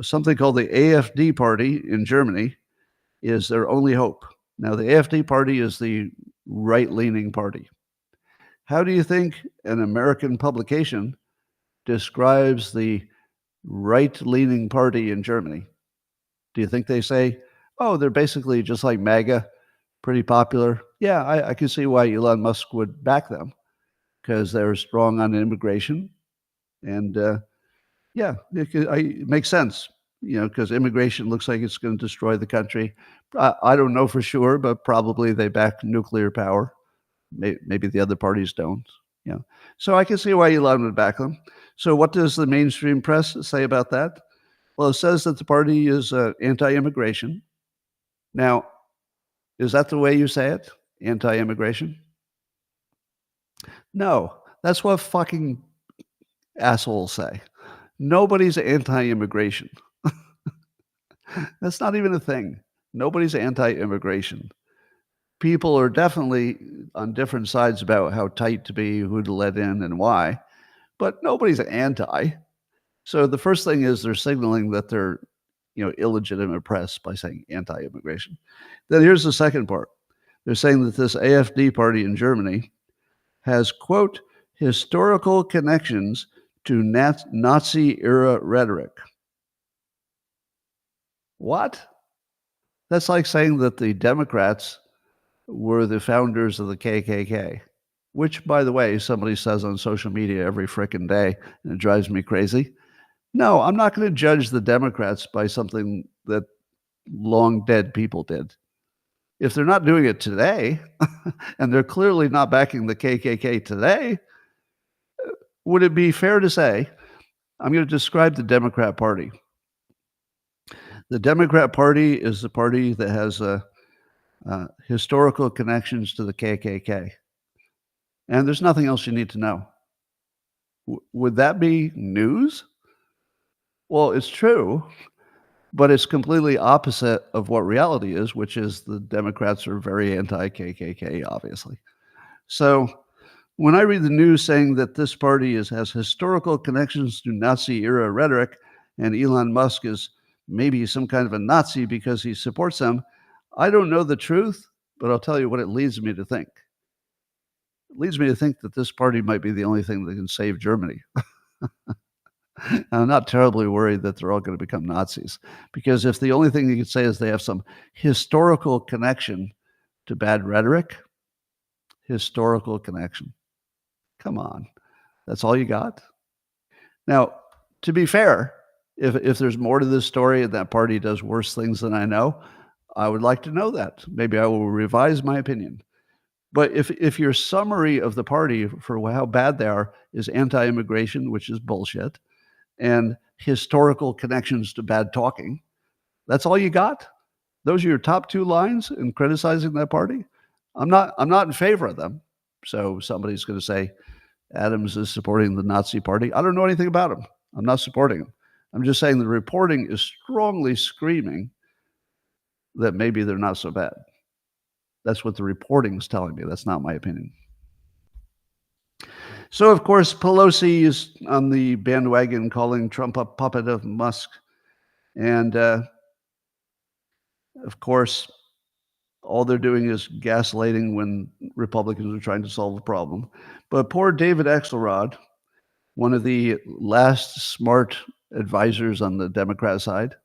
something called the AfD party in Germany is their only hope. Now, the AfD party is the right-leaning party. How do you think an American publication describes the right-leaning party in Germany? Do you think they say, oh, they're basically just like MAGA, pretty popular? Yeah, I can see why Elon Musk would back them because they're strong on immigration. And yeah, it makes sense, because immigration looks like it's going to destroy the country. I don't know for sure, but probably they back nuclear power. Maybe the other parties don't. You know, so I can see why Elon would back them. So what does the mainstream press say about that? Well, it says that the party is anti-immigration. Now, is that the way you say it? Anti-immigration? No, that's what fucking assholes say. Nobody's anti-immigration. That's not even a thing. Nobody's anti-immigration. People are definitely on different sides about how tight to be, who to let in, and why, but nobody's anti. So the first thing is they're signaling that they're, illegitimate press by saying anti-immigration. Then here's the second part. They're saying that this AfD party in Germany has, quote, historical connections to Nazi-era rhetoric. What? That's like saying that the Democrats were the founders of the KKK, which, by the way, somebody says on social media every frickin' day, and it drives me crazy. No, I'm not going to judge the Democrats by something that long dead people did. If they're not doing it today, and they're clearly not backing the KKK today, would it be fair to say, I'm going to describe the Democrat Party. The Democrat Party is the party that has historical connections to the KKK. And there's nothing else you need to know. Would that be news? Well, it's true, but it's completely opposite of what reality is, which is the Democrats are very anti-KKK, obviously. So when I read the news saying that this party has historical connections to Nazi-era rhetoric and Elon Musk is maybe some kind of a Nazi because he supports them, I don't know the truth, but I'll tell you what it leads me to think. It leads me to think that this party might be the only thing that can save Germany. I'm not terribly worried that they're all going to become Nazis, because if the only thing you could say is they have some historical connection to bad rhetoric, historical connection. Come on, that's all you got? Now, to be fair, if there's more to this story and that party does worse things than I know, I would like to know that. Maybe I will revise my opinion. But if your summary of the party for how bad they are is anti-immigration, which is bullshit, and historical connections to bad talking, that's all you got? Those are your top two lines in criticizing that party? I'm not in favor of them. So somebody's going to say Adams is supporting the Nazi party. I don't know anything about him. I'm not supporting him. I'm just saying the reporting is strongly screaming that maybe they're not so bad. That's what the reporting is telling me. That's not my opinion. So, of course, Pelosi is on the bandwagon calling Trump a puppet of Musk. And, of course, all they're doing is gaslighting when Republicans are trying to solve a problem. But poor David Axelrod, one of the last smart advisors on the Democrat side,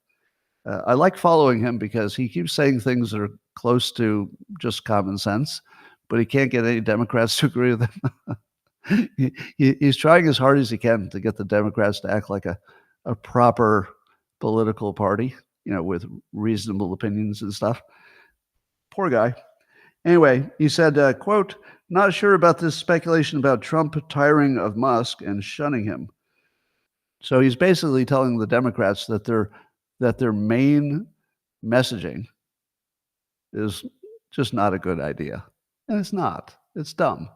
I like following him because he keeps saying things that are close to just common sense, but he can't get any Democrats to agree with him. He's trying as hard as he can to get the Democrats to act like a proper political party, with reasonable opinions and stuff. Poor guy. Anyway, he said, quote, not sure about this speculation about Trump tiring of Musk and shunning him. So he's basically telling the Democrats that their main messaging is just not a good idea. And it's not. It's dumb.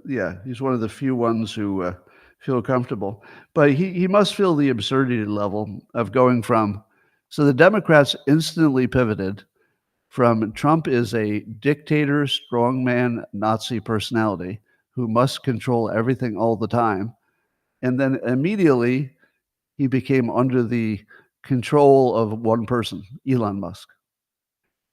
Yeah, he's one of the few ones who feel comfortable. But he must feel the absurdity level of going from... So the Democrats instantly pivoted from Trump is a dictator, strongman, Nazi personality who must control everything all the time. And then immediately he became under the control of one person, Elon Musk.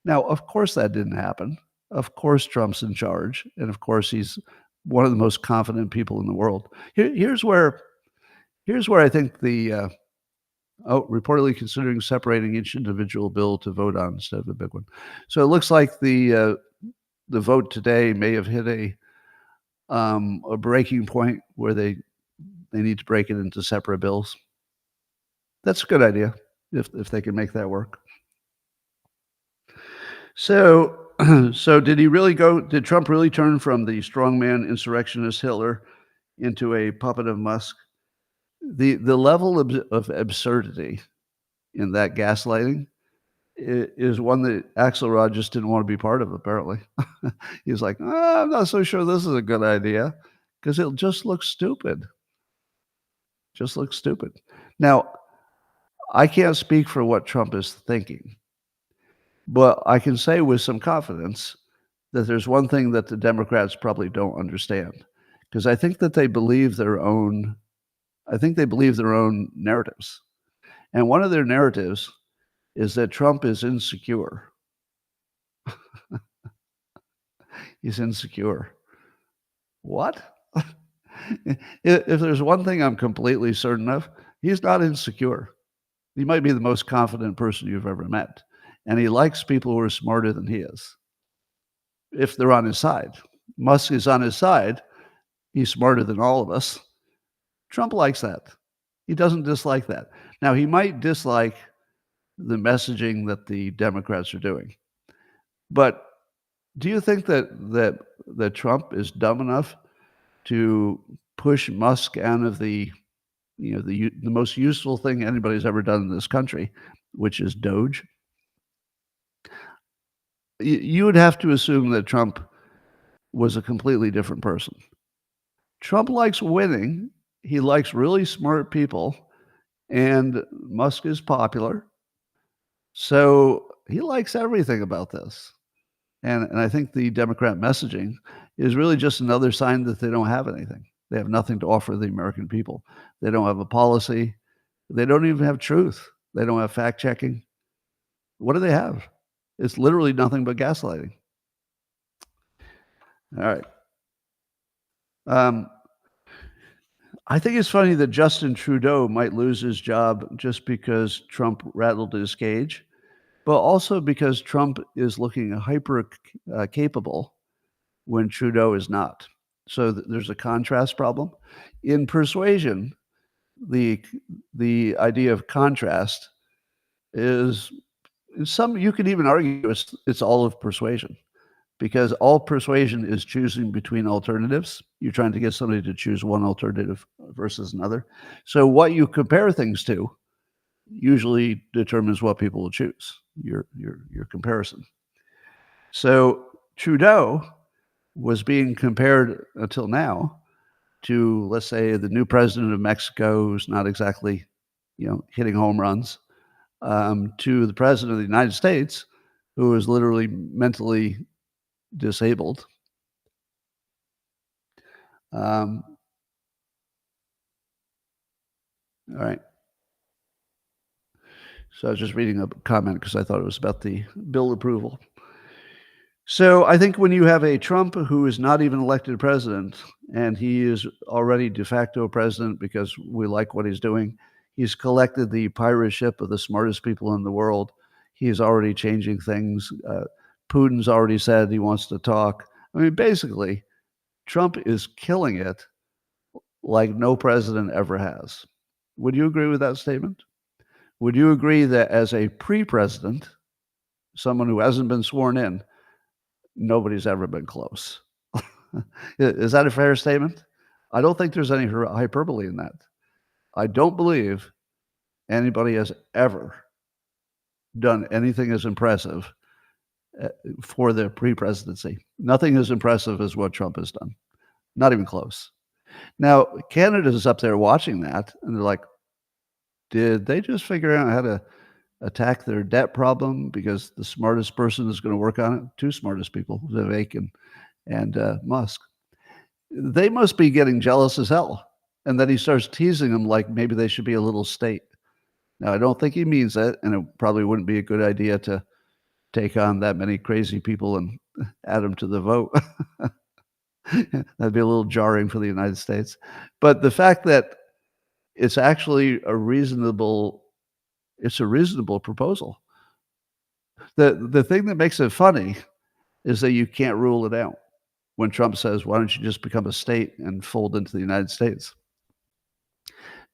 Now, of course, that didn't happen. Of course, Trump's in charge. And of course, he's one of the most confident people in the world. Here's where I think the reportedly considering separating each individual bill to vote on instead of a big one. So it looks like the vote today may have hit a breaking point where they need to break it into separate bills. That's a good idea if they can make that work. So So did Trump really turn from the strongman insurrectionist Hitler into a puppet of Musk? The level of absurdity in that gaslighting is one that Axelrod just didn't want to be part of, apparently. He's like, I'm not so sure this is a good idea because it just looks stupid. Just looks stupid. Now, I can't speak for what Trump is thinking, but I can say with some confidence that there's one thing that the Democrats probably don't understand, because I think they believe their own narratives. And one of their narratives is that Trump is insecure. He's insecure. What? If there's one thing I'm completely certain of, he's not insecure. He might be the most confident person you've ever met, and he likes people who are smarter than he is, if they're on his side. Musk is on his side. He's smarter than all of us. Trump likes that. He doesn't dislike that. Now, he might dislike the messaging that the Democrats are doing. But do you think that Trump is dumb enough to push Musk out of the most useful thing anybody's ever done in this country, which is Doge? You would have to assume that Trump was a completely different person. Trump likes winning. He likes really smart people, and Musk is popular. So he likes everything about this. And I think the Democrat messaging is really just another sign that they don't have anything. They have nothing to offer the American people. They don't have a policy. They don't even have truth. They don't have fact checking. What do they have? It's literally nothing but gaslighting. All right. I think it's funny that Justin Trudeau might lose his job just because Trump rattled his cage, but also because Trump is looking hyper capable when Trudeau is not. So there's a contrast problem. In persuasion, the idea of contrast is you could even argue it's all of persuasion, because all persuasion is choosing between alternatives. You're trying to get somebody to choose one alternative versus another. So what you compare things to usually determines what people will choose, your comparison. So Trudeau was being compared until now to, let's say, the new president of Mexico, who's not exactly, hitting home runs, to the president of the United States, who is literally mentally disabled. All right. So I was just reading a comment because I thought it was about the bill approval. So I think when you have a Trump who is not even elected president, and he is already de facto president because we like what he's doing, he's collected the pirate ship of the smartest people in the world. He's already changing things. Putin's already said he wants to talk. I mean, basically, Trump is killing it like no president ever has. Would you agree with that statement? Would you agree that as a pre-president, someone who hasn't been sworn in, nobody's ever been close? Is that a fair statement? I don't think there's any hyperbole in that. I don't believe anybody has ever done anything as impressive for the pre-presidency. Nothing as impressive as what Trump has done. Not even close. Now, Canada's up there watching that, and they're like, did they just figure out how to attack their debt problem because the smartest person is going to work on it? Two smartest people, Vivek and Musk. They must be getting jealous as hell. And then he starts teasing them like maybe they should be a little state. Now, I don't think he means that, and it probably wouldn't be a good idea to take on that many crazy people and add them to the vote. That'd be a little jarring for the United States. But the fact that it's actually a reasonable proposal. The thing that makes it funny is that you can't rule it out when Trump says, why don't you just become a state and fold into the United States?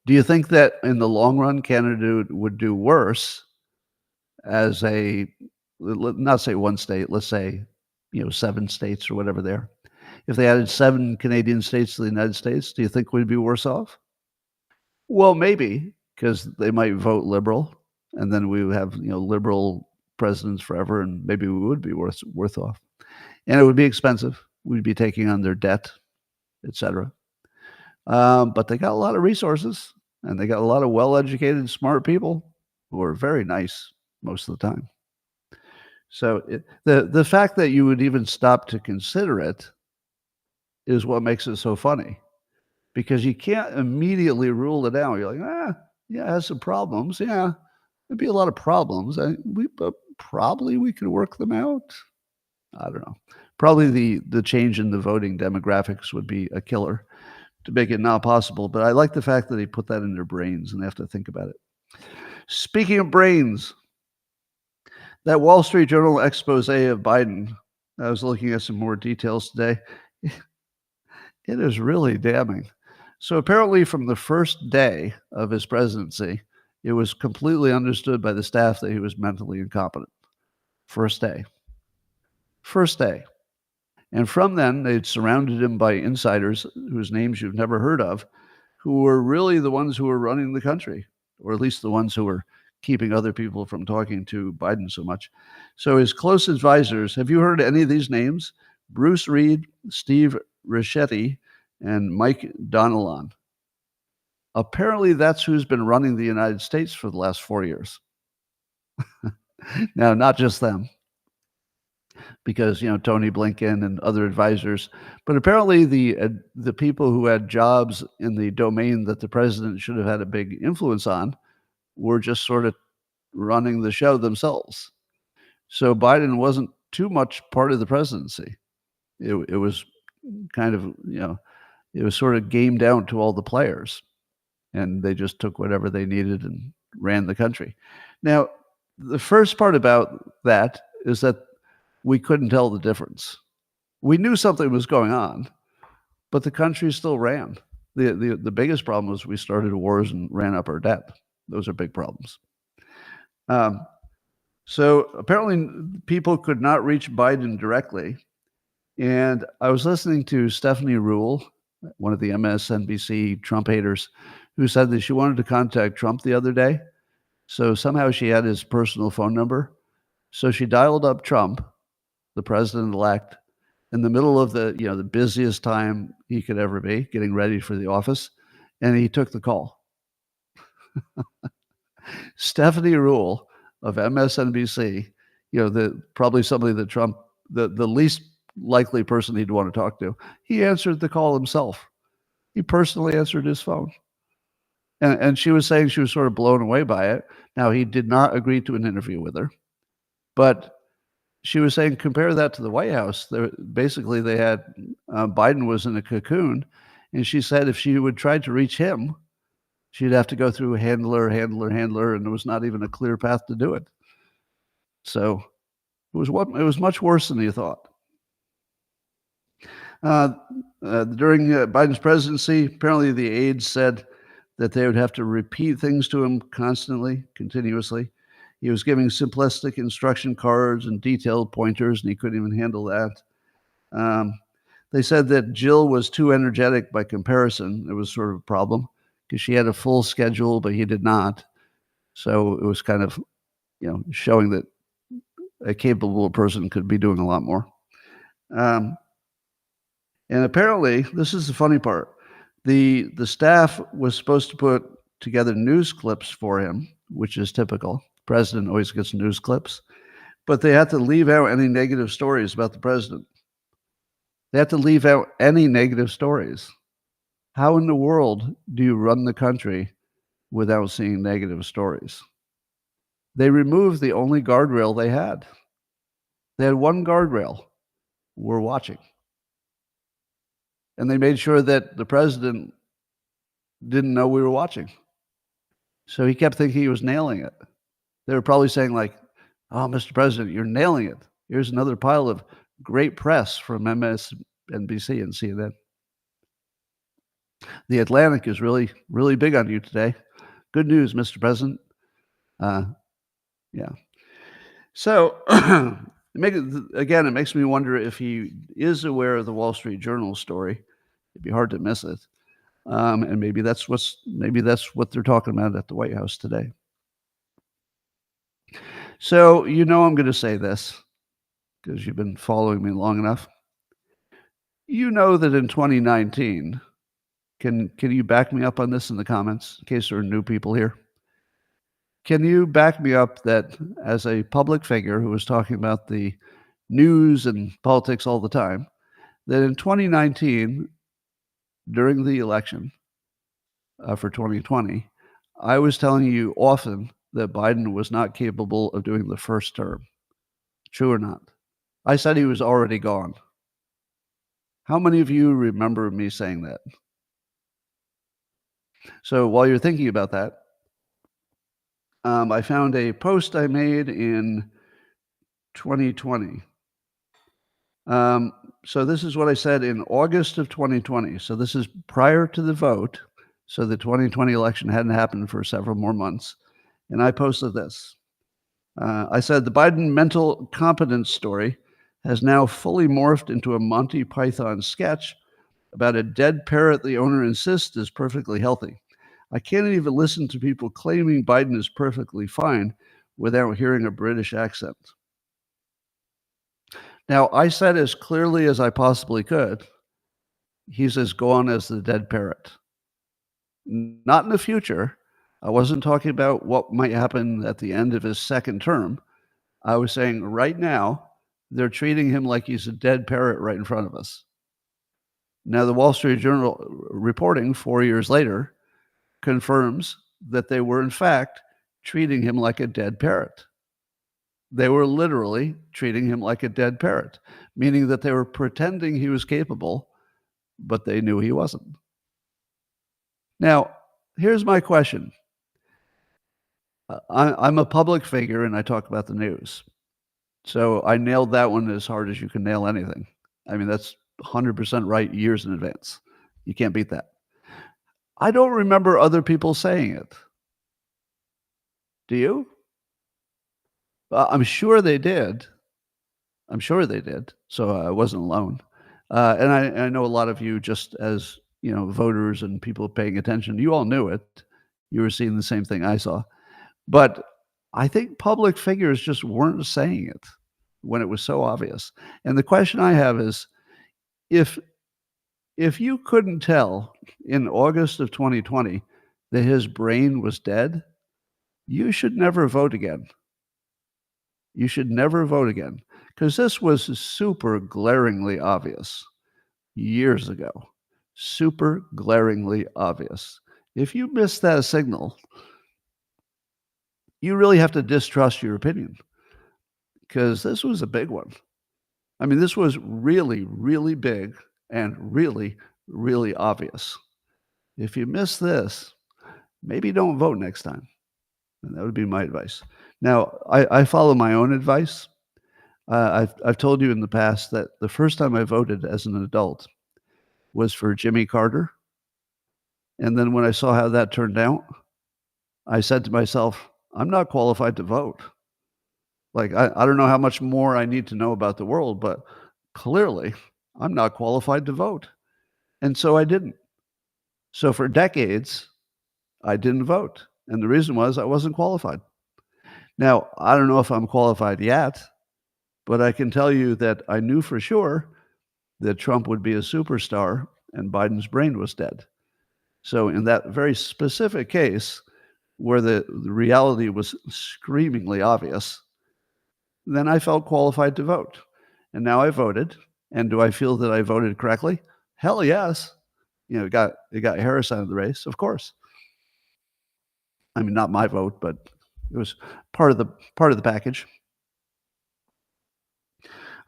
Do you think that in the long run, Canada would do worse as not say one state, let's say 7 states or whatever they are. If they added 7 Canadian states to the United States, do you think we'd be worse off? Well, maybe, because they might vote liberal, and then we would have, liberal presidents forever, and maybe we would be worse off. And it would be expensive. We'd be taking on their debt, etc. But they got a lot of resources, and they got a lot of well-educated, smart people who are very nice most of the time. So the fact that you would even stop to consider it is what makes it so funny, because you can't immediately rule it out. You're like, yeah, it has some problems. Yeah, there'd be a lot of problems. But probably we could work them out. I don't know. Probably the change in the voting demographics would be a killer to make it not possible. But I like the fact that he put that in their brains and they have to think about it. Speaking of brains, that Wall Street Journal expose of Biden, I was looking at some more details today. It is really damning. So apparently from the first day of his presidency, it was completely understood by the staff that he was mentally incompetent. First day. And from then, they'd surrounded him by insiders whose names you've never heard of, who were really the ones who were running the country, or at least the ones who were keeping other people from talking to Biden so much. So his close advisors, have you heard any of these names? Bruce Reed, Steve Ricchetti, and Mike Donilon. Apparently, that's who's been running the United States for the last 4 years. Now, not just them, because, Tony Blinken and other advisors, but apparently the people who had jobs in the domain that the president should have had a big influence on were just sort of running the show themselves. So Biden wasn't too much part of the presidency. It was kind of, it was sort of gamed out to all the players, and they just took whatever they needed and ran the country. Now, the first part about that is that we couldn't tell the difference. We knew something was going on, but the country still ran. The biggest problem was we started wars and ran up our debt. Those are big problems. So apparently people could not reach Biden directly. And I was listening to Stephanie Ruhle, one of the MSNBC Trump haters, who said that she wanted to contact Trump the other day. So somehow she had his personal phone number. So she dialed up Trump, the president-elect, in the middle of the busiest time he could ever be, getting ready for the office, and he took the call. Stephanie Ruhle of MSNBC, probably somebody that Trump, the least likely person he'd want to talk to, he answered the call himself. He personally answered his phone. And she was saying she was sort of blown away by it. Now, he did not agree to an interview with her, but she was saying, compare that to the White House. Basically, they had Biden was in a cocoon, and she said if she would try to reach him, she'd have to go through handler, and there was not even a clear path to do it. So it was much worse than you thought. During Biden's presidency, apparently the aides said that they would have to repeat things to him constantly, continuously. He was giving simplistic instruction cards and detailed pointers, and he couldn't even handle that. They said that Jill was too energetic by comparison. It was sort of a problem because she had a full schedule, but he did not. So it was kind of, showing that a capable person could be doing a lot more. And apparently, this is the funny part. The staff was supposed to put together news clips for him, which is typical. The president always gets news clips. But they had to leave out any negative stories about the president. They had to leave out any negative stories. How in the world do you run the country without seeing negative stories? They removed the only guardrail they had. They had one guardrail. We're watching. And they made sure that the president didn't know we were watching. So he kept thinking he was nailing it. They were probably saying like, oh, Mr. President, you're nailing it. Here's another pile of great press from MSNBC and CNN. The Atlantic is really, really big on you today. Good news, Mr. President. Yeah. So It makes me wonder if he is aware of the Wall Street Journal story. It'd be hard to miss it. And maybe that's what they're talking about at the White House today. So, I'm gonna say this because you've been following me long enough. You know that in 2019, can you back me up on this in the comments in case there are new people here? Can you back me up that as a public figure who was talking about the news and politics all the time, that in 2019, during the election for 2020, I was telling you often that Biden was not capable of doing the first term? True or not? I said he was already gone. How many of you remember me saying that? So while you're thinking about that, I found a post I made in 2020. So this is what I said in August of 2020. So this is prior to the vote. So the 2020 election hadn't happened for several more months. And I posted this. I said, the Biden mental competence story has now fully morphed into a Monty Python sketch about a dead parrot the owner insists is perfectly healthy. I can't even listen to people claiming Biden is perfectly fine without hearing a British accent. Now, I said as clearly as I possibly could, he's as gone as the dead parrot. Not in the future. I wasn't talking about what might happen at the end of his second term. I was saying right now, they're treating him like he's a dead parrot right in front of us. Now, the Wall Street Journal reporting 4 years later confirms that they were, in fact, treating him like a dead parrot. They were literally treating him like a dead parrot, meaning that they were pretending he was capable, but they knew he wasn't. Now, here's my question. I'm a public figure and I talk about the news. So I nailed that one as hard as you can nail anything. I mean, that's 100% right years in advance. You can't beat that. I don't remember other people saying it. Do you? I'm sure they did. I'm sure they did. So I wasn't alone. And I know a lot of you, just as voters and people paying attention, you all knew it. You were seeing the same thing I saw. But I think public figures just weren't saying it when it was so obvious. And the question I have is, if you couldn't tell in August of 2020 that his brain was dead, you should never vote again. You should never vote again, because this was super glaringly obvious years ago. Super glaringly obvious. If you miss that signal, you really have to distrust your opinion, because this was a big one. I mean, this was really, really big and really, really obvious. If you miss this, maybe don't vote next time. And that would be my advice. Now, I follow my own advice. I've told you in the past that the first time I voted as an adult was for Jimmy Carter. And then when I saw how that turned out, I said to myself, I'm not qualified to vote. Like, I don't know how much more I need to know about the world, but clearly I'm not qualified to vote. And so I didn't. So for decades, I didn't vote. And the reason was I wasn't qualified. Now, I don't know if I'm qualified yet, but I can tell you that I knew for sure that Trump would be a superstar and Biden's brain was dead. So in that very specific case, where the reality was screamingly obvious, then I felt qualified to vote. And now I voted. And do I feel that I voted correctly? Hell yes. It got Harris out of the race, of course. I mean, not my vote, but it was part of the package.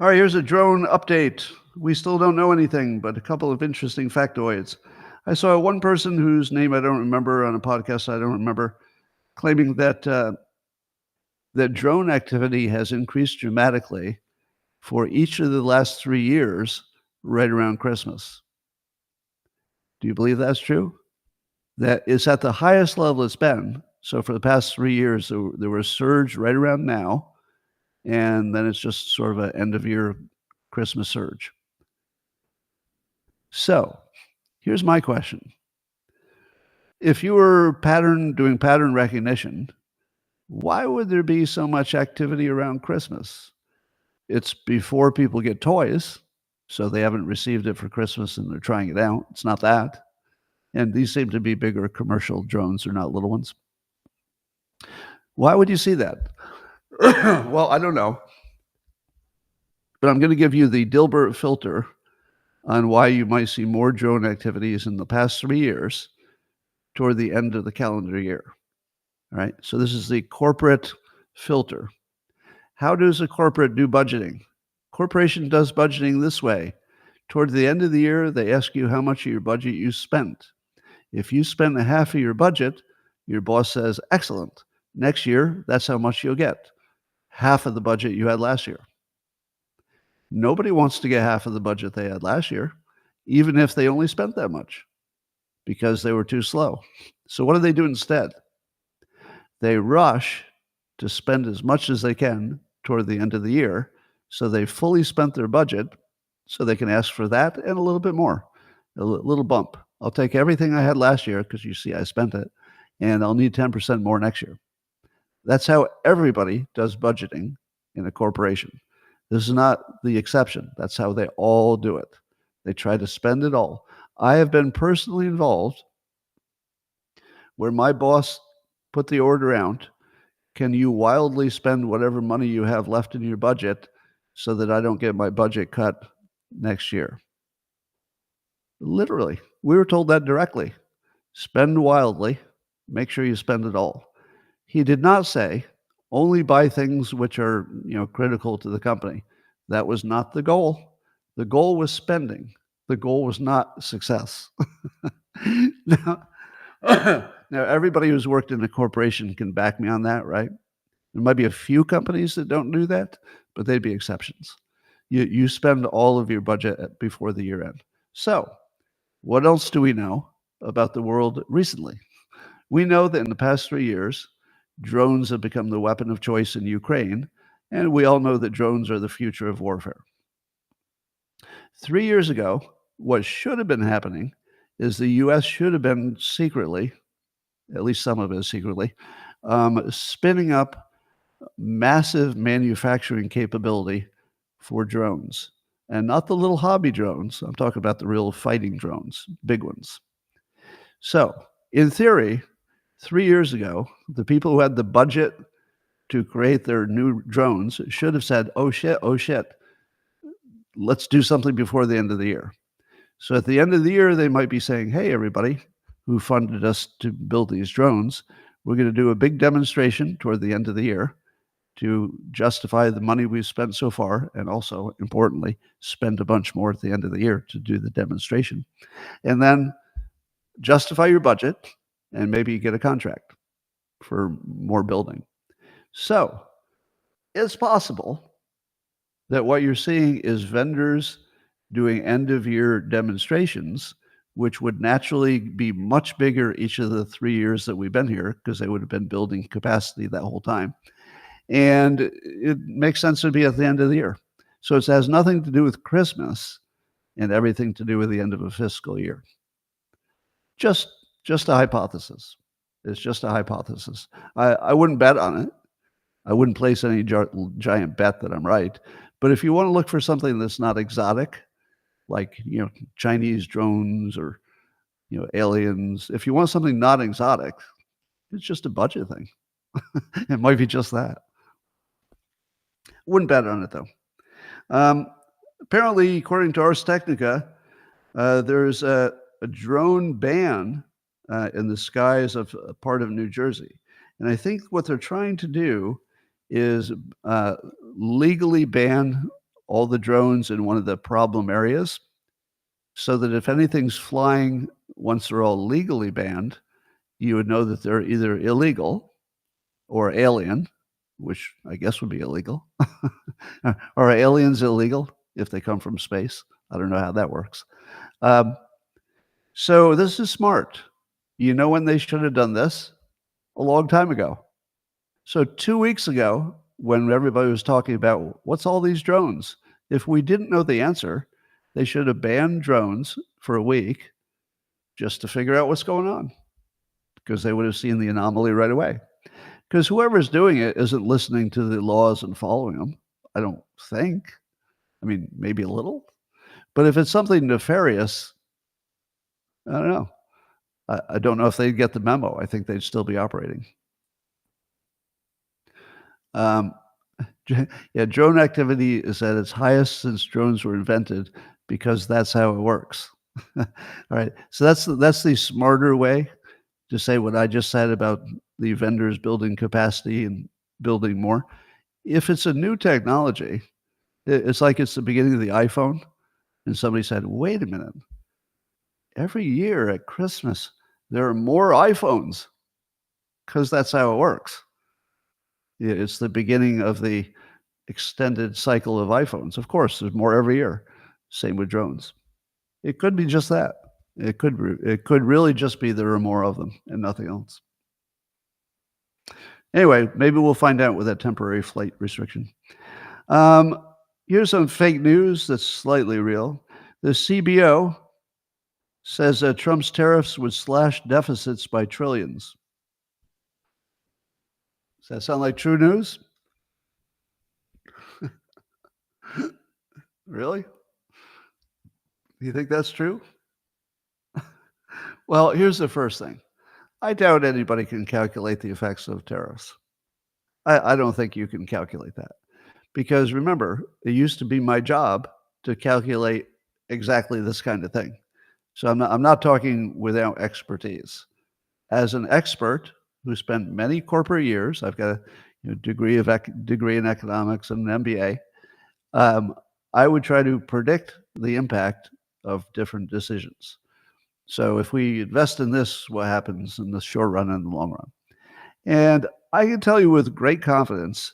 All right, here's a drone update. We still don't know anything, but a couple of interesting factoids. I saw one person whose name I don't remember on a podcast I don't remember, claiming that that drone activity has increased dramatically for each of the last 3 years, right around Christmas. Do you believe that's true? That it's at the highest level it's been. So for the past 3 years, there was a surge right around now. and then it's just sort of an end-of-year Christmas surge. So, here's my question. If you were doing pattern recognition, why would there be so much activity around Christmas? It's before people get toys, so they haven't received it for Christmas and they're trying it out. It's not that. And these seem to be bigger commercial drones, they're not little ones. Why would you see that? Well, I don't know. But I'm going to give you the Dilbert filter on why you might see more drone activities in the past 3 years toward the end of the calendar year. All right. So this is the corporate filter. How does a corporate do budgeting? Corporation does budgeting this way. Toward the end of the year, they ask you how much of your budget you spent. If you spent half of your budget, your boss says, excellent. Next year, that's how much you'll get. Half of the budget you had last year. Nobody wants to get half of the budget they had last year, even if they only spent that much, because they were too slow. So what do they do instead? They rush to spend as much as they can toward the end of the year, so they fully spent their budget, so they can ask for that and a little bit more, a little bump. I'll take everything I had last year, because you see I spent it, and I'll need 10% more next year. That's how everybody does budgeting in a corporation. This is not the exception. That's how they all do it. They try to spend it all. I have been personally involved where my boss put the order out, can you wildly spend whatever money you have left in your budget so that I don't get my budget cut next year? Literally, we were told that directly. Spend wildly, make sure you spend it all. He did not say only buy things which are, critical to the company. That was not the goal. The goal was spending. The goal was not success. Now, now, everybody who's worked in a corporation can back me on that, right? There might be a few companies that don't do that, but they'd be exceptions. You spend all of your budget before the year end. So, what else do we know about the world recently? We know that in the past 3 years, drones have become the weapon of choice in Ukraine, and we all know that drones are the future of warfare. 3 years ago, what should have been happening is the U.S. should have been secretly, at least some of it secretly, spinning up massive manufacturing capability for drones. And not the little hobby drones. I'm talking about the real fighting drones, big ones. So, in theory, 3 years ago, the people who had the budget to create their new drones should have said, oh shit, let's do something before the end of the year. So at the end of the year, they might be saying, hey, everybody who funded us to build these drones, we're going to do a big demonstration toward the end of the year to justify the money we've spent so far, and also, importantly, spend a bunch more at the end of the year to do the demonstration. And then justify your budget, and maybe you get a contract for more building. So it's possible that what you're seeing is vendors doing end-of-year demonstrations, which would naturally be much bigger each of the 3 years that we've been here, because they would have been building capacity that whole time. And it makes sense to be at the end of the year. So it has nothing to do with Christmas and everything to do with the end of a fiscal year. Just a hypothesis. It's just a hypothesis. I wouldn't bet on it. I wouldn't place any giant bet that I'm right. But if you want to look for something that's not exotic, like, Chinese drones or, aliens, if you want something not exotic, it's just a budget thing. It might be just that. Wouldn't bet on it, though. Apparently, according to Ars Technica, there's a drone ban in the skies of a part of New Jersey. And I think what they're trying to do is legally ban all the drones in one of the problem areas, so that if anything's flying once they're all legally banned, you would know that they're either illegal or alien, which I guess would be illegal. Are aliens illegal if they come from space? I don't know how that works. So this is smart. You know when they should have done this? A long time ago. So 2 weeks ago, when everybody was talking about what's all these drones? If we didn't know the answer, they should have banned drones for a week just to figure out what's going on, because they would have seen the anomaly right away. Because whoever's doing it isn't listening to the laws and following them, I don't think. I mean, maybe a little. But if it's something nefarious, I don't know. I don't know if they'd get the memo. I think they'd still be operating. Yeah, drone activity is at its highest since drones were invented, because that's how it works. All right, so that's the smarter way to say what I just said about the vendors building capacity and building more. If it's a new technology, it's like it's the beginning of the iPhone, and somebody said, wait a minute, every year at Christmas, there are more iPhones, because that's how it works. It's the beginning of the extended cycle of iPhones. Of course, there's more every year. Same with drones. It could be just that. It could really just be there are more of them and nothing else. Anyway, maybe we'll find out with that temporary flight restriction. Here's some fake news that's slightly real. The CBO says that Trump's tariffs would slash deficits by trillions. Does that sound like true news? Really? You think that's true? Well, here's the first thing. I doubt anybody can calculate the effects of tariffs. I don't think you can calculate that. Because remember, it used to be my job to calculate exactly this kind of thing. So I'm not talking without expertise. As an expert who spent many corporate years, I've got a degree in economics and an MBA. I would try to predict the impact of different decisions. So if we invest in this, what happens in the short run and the long run? And I can tell you with great confidence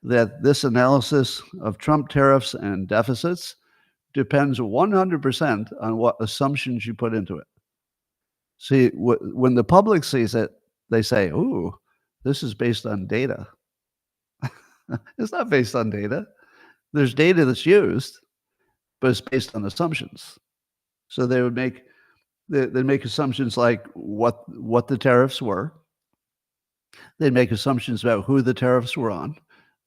that this analysis of Trump tariffs and deficits depends 100% on what assumptions you put into it. See, when the public sees it, they say, ooh, this is based on data. It's not based on data. There's data that's used, but it's based on assumptions. So they would make assumptions like what the tariffs were. They'd make assumptions about who the tariffs were on,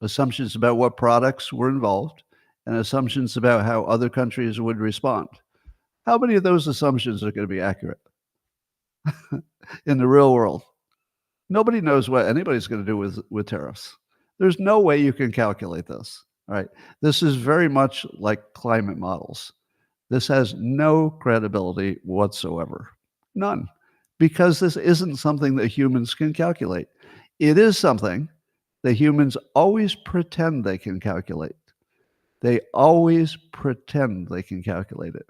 assumptions about what products were involved, and assumptions about how other countries would respond. How many of those assumptions are going to be accurate in the real world? Nobody knows what anybody's going to do with tariffs. There's no way you can calculate this. All right. This is very much like climate models. This has no credibility whatsoever. None. Because this isn't something that humans can calculate. It is something that humans always pretend they can calculate. They always pretend they can calculate it.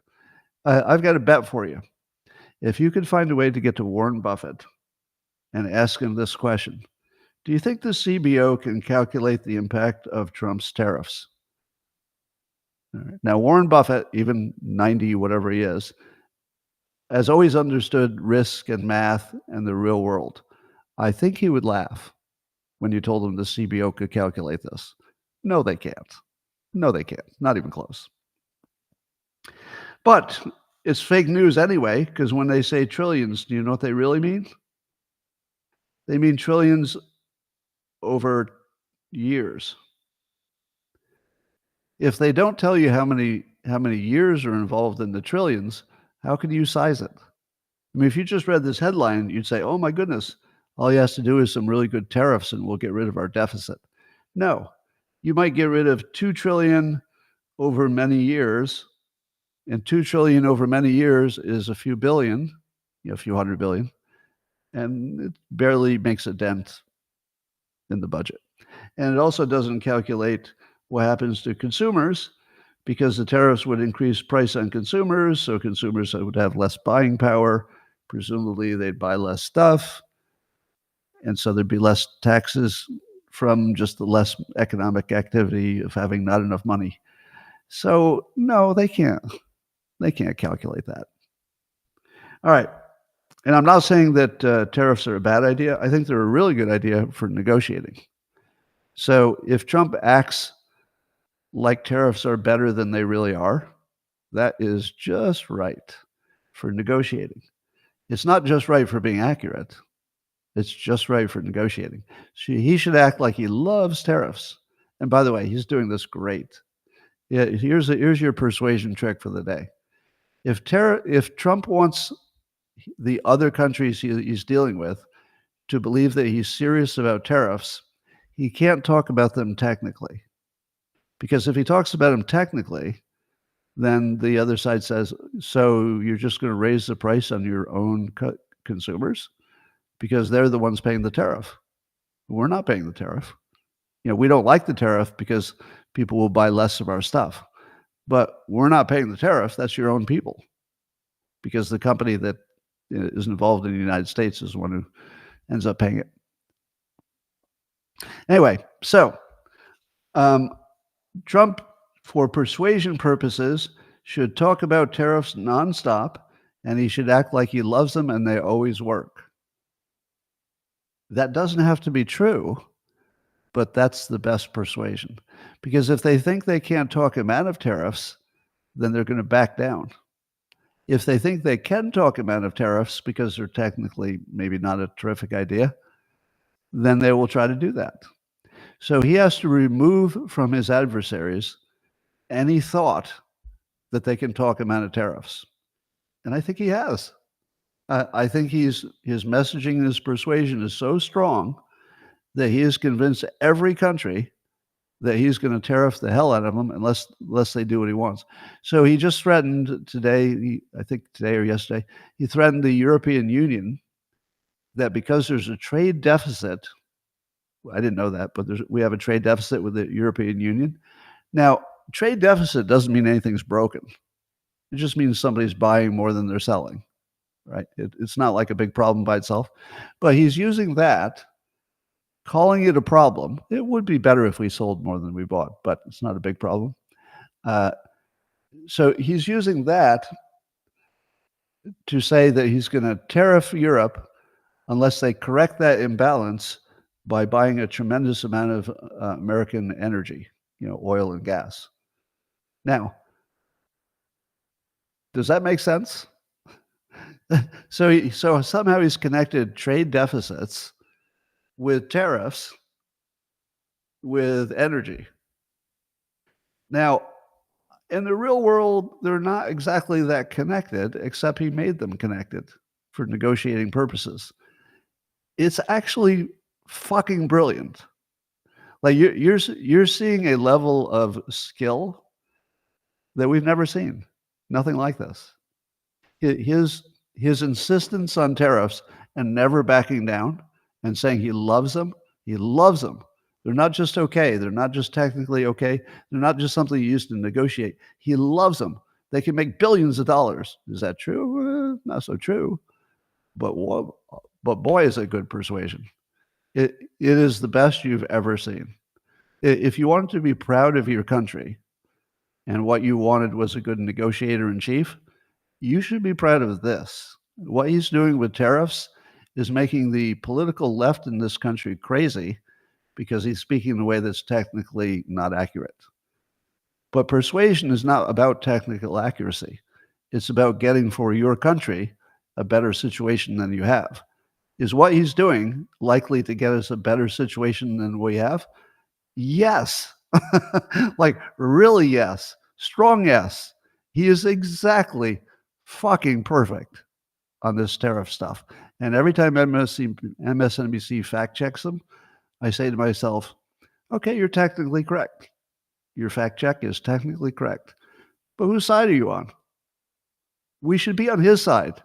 I've got a bet for you. If you could find a way to get to Warren Buffett and ask him this question, do you think the CBO can calculate the impact of Trump's tariffs? All right. Now, Warren Buffett, even 90, whatever he is, has always understood risk and math and the real world. I think he would laugh when you told him the CBO could calculate this. No, they can't. No, they can't. Not even close. But it's fake news anyway, because when they say trillions, do you know what they really mean? They mean trillions over years. If they don't tell you how many years are involved in the trillions, how can you size it? I mean, if you just read this headline, you'd say, oh my goodness, all he has to do is some really good tariffs and we'll get rid of our deficit. No, you might get rid of 2 trillion over many years, and 2 trillion over many years is a few billion, a few hundred billion, and it barely makes a dent in the budget. And it also doesn't calculate what happens to consumers, because the tariffs would increase price on consumers, so consumers would have less buying power. Presumably, they'd buy less stuff, and so there'd be less taxes from just the less economic activity of having not enough money. So, no, they can't. They can't calculate that. All right. And I'm not saying that tariffs are a bad idea. I think they're a really good idea for negotiating. So if Trump acts like tariffs are better than they really are, that is just right for negotiating. It's not just right for being accurate. It's just right for negotiating. He should act like he loves tariffs. And by the way, he's doing this great. Yeah, here's your persuasion trick for the day. If Trump wants the other countries he's dealing with to believe that he's serious about tariffs, he can't talk about them technically. Because if he talks about them technically, then the other side says, so you're just going to raise the price on your own consumers because they're the ones paying the tariff. We're not paying the tariff. We don't like the tariff because people will buy less of our stuff. But we're not paying the tariff. That's your own people, because the company that is involved in the United States is the one who ends up paying it. Anyway, so Trump, for persuasion purposes, should talk about tariffs nonstop, and he should act like he loves them and they always work. That doesn't have to be true, but that's the best persuasion. Because if they think they can't talk him out of tariffs, then they're going to back down. If they think they can talk him out of tariffs because they're technically maybe not a terrific idea, then they will try to do that. So he has to remove from his adversaries any thought that they can talk him out of tariffs. And I think he has. I think his messaging and his persuasion is so strong that he has convinced every country that he's going to tariff the hell out of them unless they do what he wants. So he just threatened today, I think today or yesterday, he threatened the European Union that because there's a trade deficit, I didn't know that, but we have a trade deficit with the European Union. Now, trade deficit doesn't mean anything's broken. It just means somebody's buying more than they're selling, right? It's not like a big problem by itself. But he's using that, calling it a problem. It would be better if we sold more than we bought, but it's not a big problem. So he's using that to say that he's going to tariff Europe unless they correct that imbalance by buying a tremendous amount of American energy, oil and gas. Now, does that make sense? So somehow he's connected trade deficits with tariffs with energy. Now, in the real world, they're not exactly that connected, except he made them connected for negotiating purposes. It's actually fucking brilliant. Like you're seeing a level of skill that we've never seen. Nothing like this. His insistence on tariffs and never backing down and saying he loves them. He loves them. They're not just okay. They're not just technically okay. They're not just something you use to negotiate. He loves them. They can make billions of dollars. Is that true? Not so true. But boy, is it good persuasion. It is the best you've ever seen. If you wanted to be proud of your country and what you wanted was a good negotiator in chief, you should be proud of this. What he's doing with tariffs is making the political left in this country crazy because he's speaking in a way that's technically not accurate. But persuasion is not about technical accuracy. It's about getting for your country a better situation than you have. Is what he's doing likely to get us a better situation than we have? Yes. Like, really, yes. Strong yes. He is exactly fucking perfect on this tariff stuff. And every time MSNBC fact checks them, I say to myself, okay, you're technically correct. Your fact check is technically correct. But whose side are you on? We should be on his side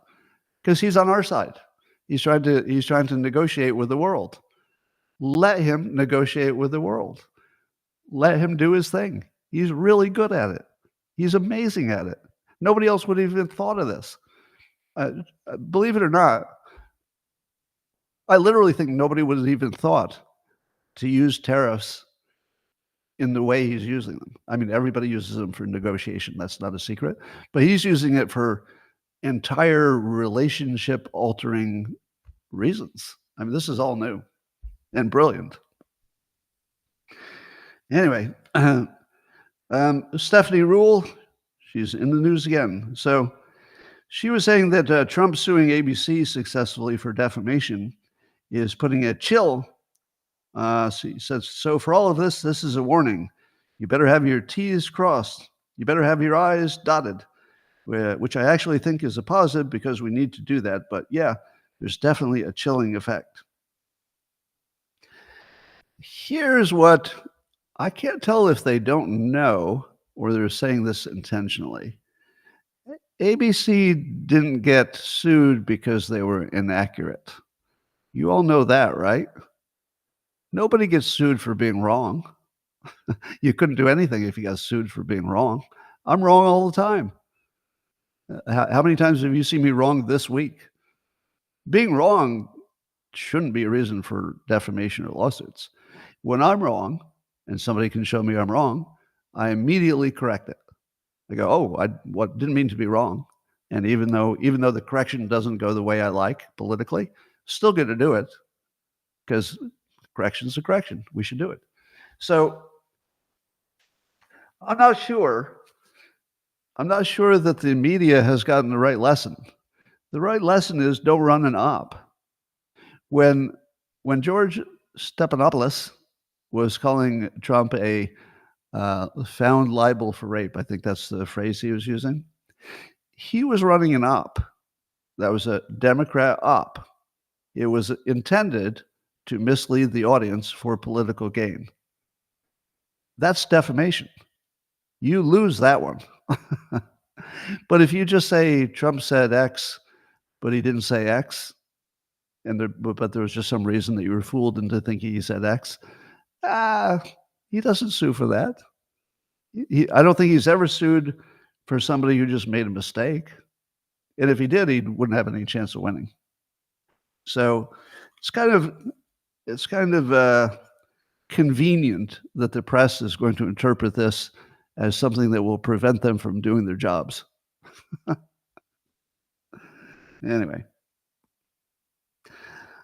because he's on our side. He's trying to negotiate with the world. Let him negotiate with the world. Let him do his thing. He's really good at it. He's amazing at it. Nobody else would have even thought of this. Believe it or not, I literally think nobody would have even thought to use tariffs in the way he's using them. I mean, everybody uses them for negotiation. That's not a secret. But he's using it for entire relationship altering reasons. I mean, this is all new and brilliant. Anyway, Stephanie Rule, she's in the news again. So she was saying that Trump suing ABC successfully for defamation is putting a chill. She says, so for all of this, this is a warning. You better have your T's crossed. You better have your I's dotted, which I actually think is a positive because we need to do that. But yeah, there's definitely a chilling effect. Here's what I can't tell if they don't know or they're saying this intentionally. ABC didn't get sued because they were inaccurate. You all know that, right? Nobody gets sued for being wrong. You couldn't do anything if you got sued for being wrong. I'm wrong all the time. How many times have you seen me wrong this week? Being wrong shouldn't be a reason for defamation or lawsuits. When I'm wrong and somebody can show me I'm wrong, I immediately correct it. I go, oh, I didn't mean to be wrong. And even though the correction doesn't go the way I like politically, still going to do it because correction's a correction. We should do it. So I'm not sure that the media has gotten the right lesson. The right lesson is don't run an op. When George Stephanopoulos was calling Trump a found liable for rape, I think that's the phrase he was using, he was running an op. That was a Democrat op. It was intended to mislead the audience for political gain. That's defamation. You lose that one. But if you just say Trump said X, but he didn't say X, but there was just some reason that you were fooled into thinking he said X, he doesn't sue for that. I don't think he's ever sued for somebody who just made a mistake. And if he did, he wouldn't have any chance of winning. So it's kind of convenient that the press is going to interpret this as something that will prevent them from doing their jobs. Anyway.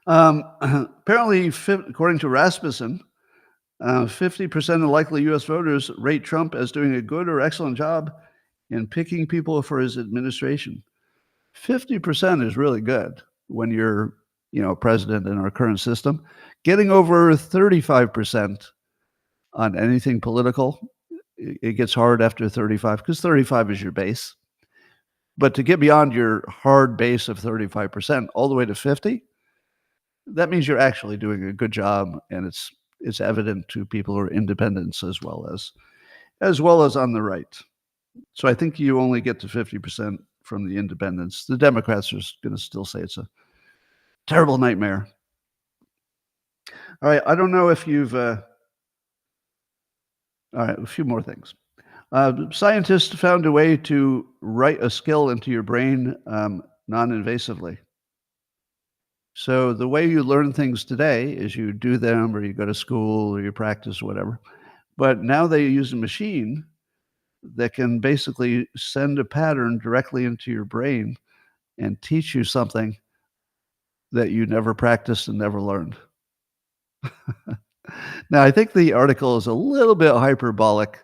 Apparently, according to Rasmussen, 50% of likely U.S. voters rate Trump as doing a good or excellent job in picking people for his administration. 50% is really good when you're, president in our current system. Getting over 35% on anything political, it gets hard after 35 because 35 is your base. But to get beyond your hard base of 35% all the way to 50, that means you're actually doing a good job, and it's evident to people who are independents as well as on the right. So I think you only get to 50% from the independents. The Democrats are going to still say it's a terrible nightmare. All right, I don't know if you've. All right, a few more things. Scientists found a way to write a skill into your brain non-invasively. So the way you learn things today is you do them or you go to school or you practice or whatever. But now they use a machine that can basically send a pattern directly into your brain and teach you something that you never practiced and never learned. Now, I think the article is a little bit hyperbolic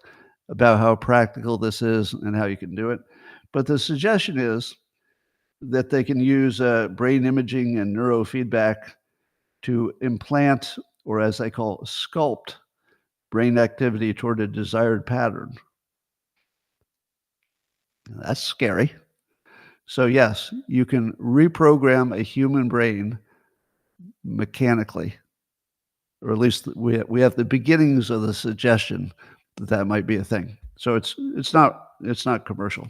about how practical this is and how you can do it. But the suggestion is that they can use brain imaging and neurofeedback to implant, or as they call sculpt, brain activity toward a desired pattern. That's scary. So yes, you can reprogram a human brain mechanically, or at least we have the beginnings of the suggestion that might be a thing. So it's not commercial.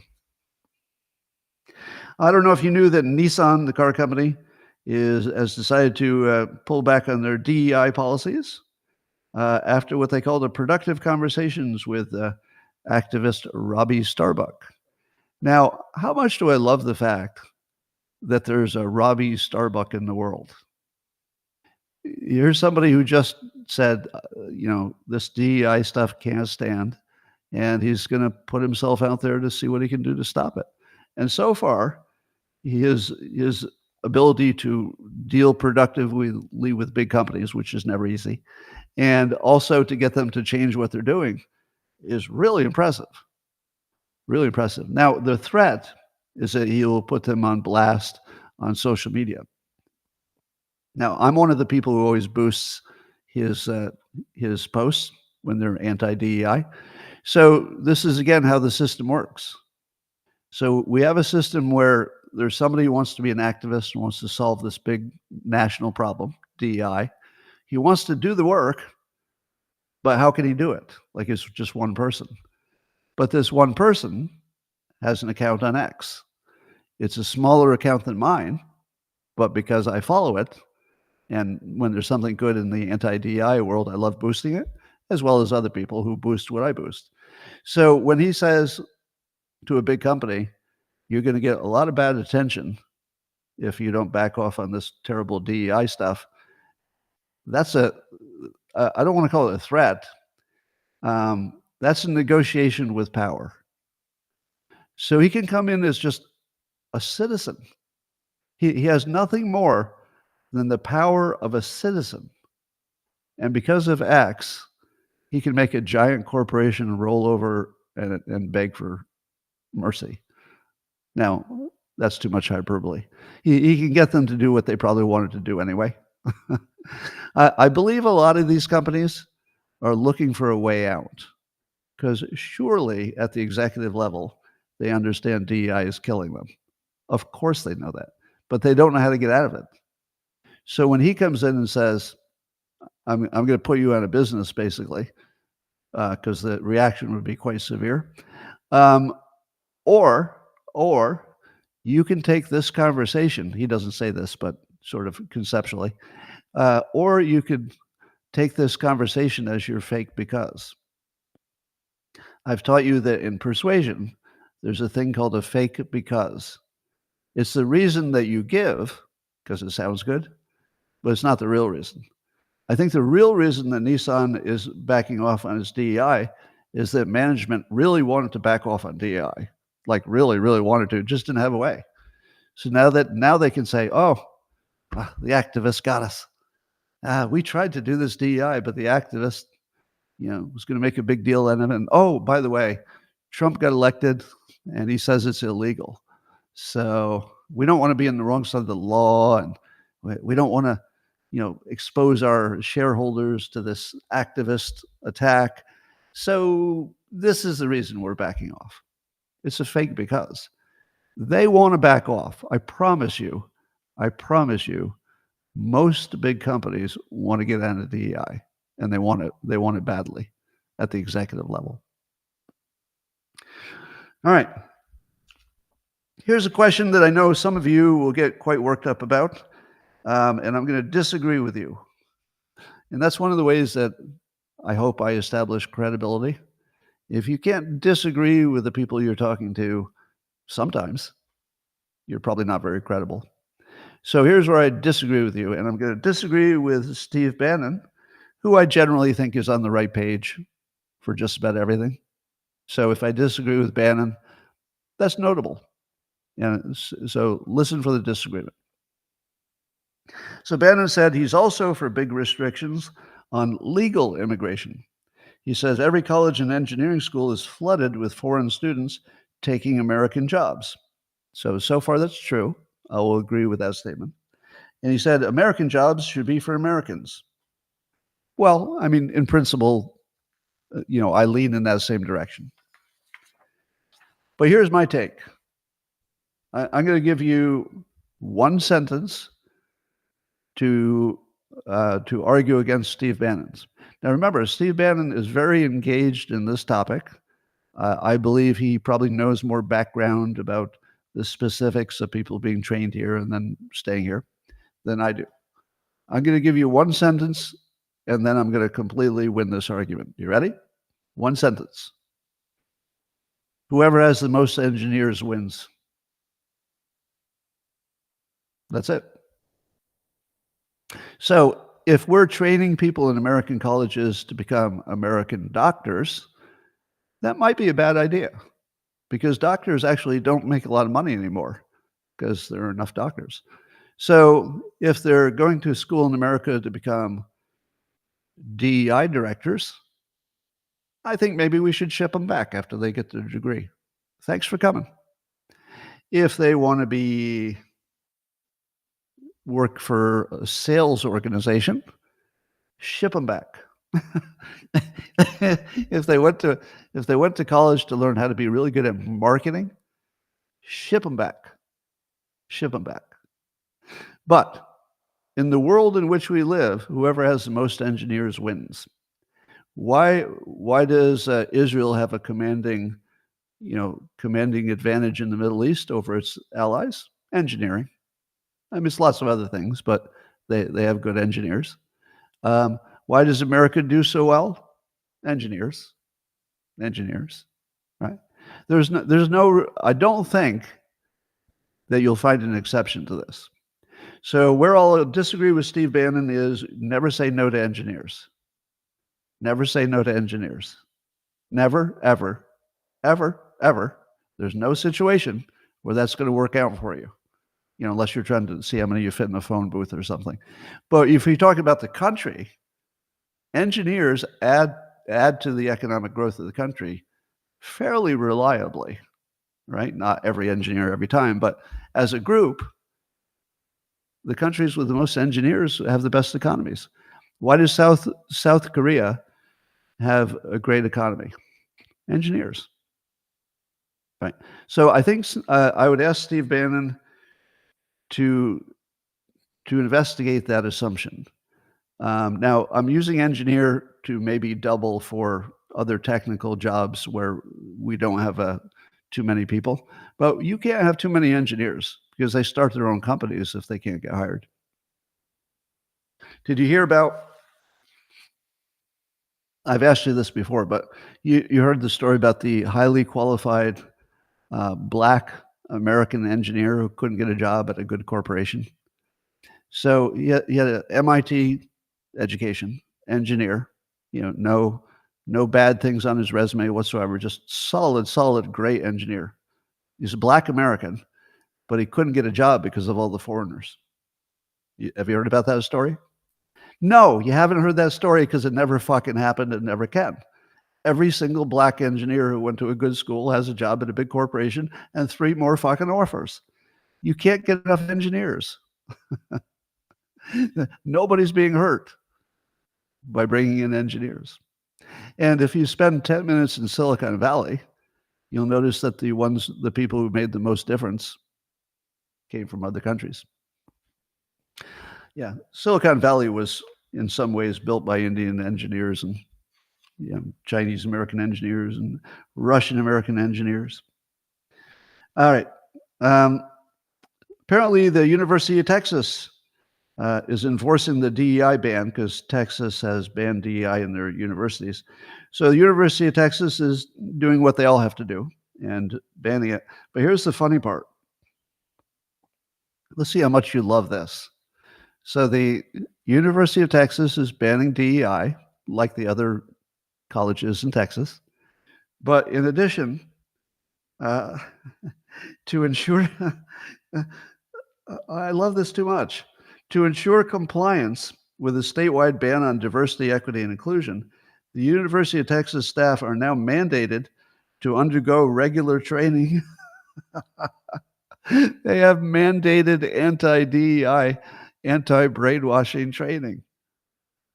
I don't know if you knew that Nissan, the car company, has decided to pull back on their DEI policies after what they called a productive conversations with activist Robbie Starbuck. Now, how much do I love the fact that there's a Robbie Starbuck in the world? Here's somebody who just said, this DEI stuff can't stand, and he's going to put himself out there to see what he can do to stop it. And so far, his ability to deal productively with big companies, which is never easy, and also to get them to change what they're doing is really impressive. Really impressive. Now, the threat is that he will put them on blast on social media. Now, I'm one of the people who always boosts his posts when they're anti-DEI. So this is, again, how the system works. So we have a system where there's somebody who wants to be an activist and wants to solve this big national problem, DEI. He wants to do the work, but how can he do it? Like, it's just one person. But this one person has an account on X. It's a smaller account than mine, but because I follow it, and when there's something good in the anti-DEI world, I love boosting it, as well as other people who boost what I boost. So when he says to a big company, you're going to get a lot of bad attention if you don't back off on this terrible DEI stuff, that's I don't want to call it a threat. That's a negotiation with power. So he can come in as just a citizen. He has nothing more than the power of a citizen. And because of X, he can make a giant corporation roll over and beg for mercy. Now, that's too much hyperbole. He can get them to do what they probably wanted to do anyway. I believe a lot of these companies are looking for a way out, because surely at the executive level, they understand DEI is killing them. Of course they know that, but they don't know how to get out of it. So when he comes in and says, I'm going to put you out of business, basically, because the reaction would be quite severe. Or you can take this conversation, he doesn't say this, but sort of conceptually, or you could take this conversation as your fake because. I've taught you that in persuasion, there's a thing called a fake because. It's the reason that you give, because it sounds good, but it's not the real reason. I think the real reason that Nissan is backing off on its DEI is that management really wanted to back off on DEI, like really, really wanted to, just didn't have a way. So now they can say, oh, the activists got us. We tried to do this DEI, but the activist, was going to make a big deal out of it. And oh, by the way, Trump got elected, and he says it's illegal. So we don't want to be in the wrong side of the law, and we don't want to, expose our shareholders to this activist attack. So this is the reason we're backing off. It's a fake because. They want to back off. I promise you, most big companies want to get out of DEI, and they want it badly at the executive level. All right. Here's a question that I know some of you will get quite worked up about, and I'm going to disagree with you. And that's one of the ways that I hope I establish credibility. If you can't disagree with the people you're talking to, sometimes you're probably not very credible. So here's where I disagree with you, and I'm going to disagree with Steve Bannon, who I generally think is on the right page for just about everything. So if I disagree with Bannon, that's notable. And so listen for the disagreement. So Bannon said he's also for big restrictions on legal immigration. He says every college and engineering school is flooded with foreign students taking American jobs. So far that's true. I will agree with that statement. And he said American jobs should be for Americans. Well, I mean, in principle, I lean in that same direction. But here's my take. I'm going to give you one sentence to argue against Steve Bannon's. Now, remember, Steve Bannon is very engaged in this topic. I believe he probably knows more background about the specifics of people being trained here and then staying here than I do. I'm going to give you one sentence, and then I'm going to completely win this argument. You ready? One sentence. Whoever has the most engineers wins. That's it. So if we're training people in American colleges to become American doctors, that might be a bad idea, because doctors actually don't make a lot of money anymore because there are enough doctors. So if they're going to school in America to become, DEI directors, I think maybe we should ship them back after they get their degree. Thanks for coming. If they want to work for a sales organization, ship them back. If they went to college to learn how to be really good at marketing, ship them back. Ship them back. But in the world in which we live, whoever has the most engineers wins. Why does Israel have a commanding advantage in the Middle East over its allies? Engineering. I mean, it's lots of other things, but they have good engineers. Why does America do so well? Engineers, right? There's no. I don't think that you'll find an exception to this. So where I'll disagree with Steve Bannon is never say no to engineers. Never say no to engineers. Never, ever, ever, ever. There's no situation where that's going to work out for you. Unless you're trying to see how many you fit in a phone booth or something. But if you talk about the country, engineers add to the economic growth of the country fairly reliably, right? Not every engineer every time, but as a group, the countries with the most engineers have the best economies. Why does South Korea have a great economy? Engineers, right? So I think I would ask Steve Bannon to investigate that assumption. Now, I'm using engineer to maybe double for other technical jobs where we don't have too many people, but you can't have too many engineers because they start their own companies if they can't get hired. Did you hear about? I've asked you this before, but you heard the story about the highly qualified Black American engineer who couldn't get a job at a good corporation. So he had an MIT education, engineer, no bad things on his resume whatsoever, just solid, great engineer. He's a Black American, but he couldn't get a job because of all the foreigners. Have you heard about that story? No, you haven't heard that story because it never fucking happened and never can. Every single Black engineer who went to a good school has a job at a big corporation and 3 more fucking offers. You can't get enough engineers. Nobody's being hurt by bringing in engineers. And if you spend 10 minutes in Silicon Valley, you'll notice that the people who made the most difference came from other countries. Yeah, Silicon Valley was in some ways built by Indian engineers and Chinese American engineers and Russian American engineers. All right. Apparently, the University of Texas is enforcing the DEI ban because Texas has banned DEI in their universities. So the University of Texas is doing what they all have to do and banning it. But here's the funny part. Let's see how much you love this. So the University of Texas is banning DEI like the other colleges in Texas. But in addition, to ensure, I love this too much. To ensure compliance with a statewide ban on diversity, equity, and inclusion, the University of Texas staff are now mandated to undergo regular training. They have mandated anti-DEI, anti-brainwashing training.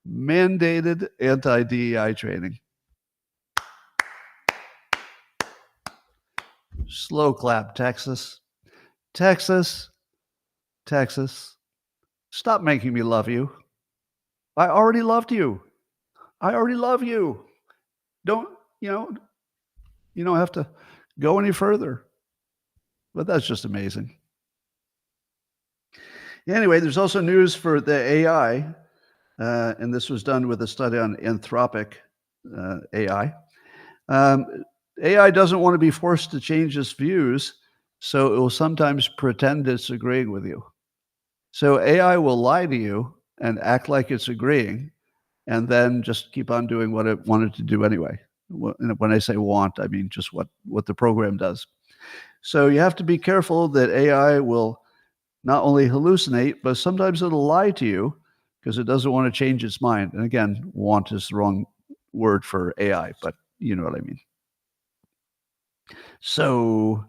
Mandated anti-DEI training. Slow clap, Texas. Texas. Stop making me love you. I already loved you. I already love you. You don't have to go any further. But that's just amazing. Anyway, there's also news for the AI, and this was done with a study on Anthropic AI. AI doesn't want to be forced to change its views, so it will sometimes pretend it's agreeing with you. So AI will lie to you and act like it's agreeing, and then just keep on doing what it wanted to do anyway. When I say want, I mean just what the program does. So you have to be careful that AI will not only hallucinate, but sometimes it'll lie to you because it doesn't want to change its mind. And again, want is the wrong word for AI, but you know what I mean. So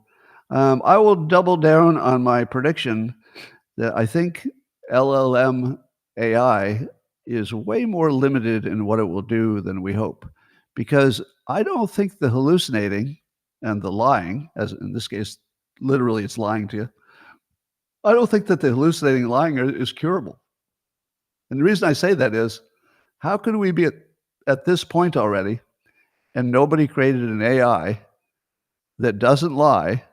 I will double down on my prediction that I think LLM AI is way more limited in what it will do than we hope. Because I don't think the hallucinating and the lying, as in this case, literally it's lying to you, I don't think that the hallucinating and lying is curable. And the reason I say that is, how could we be at this point already and nobody created an AI that doesn't lie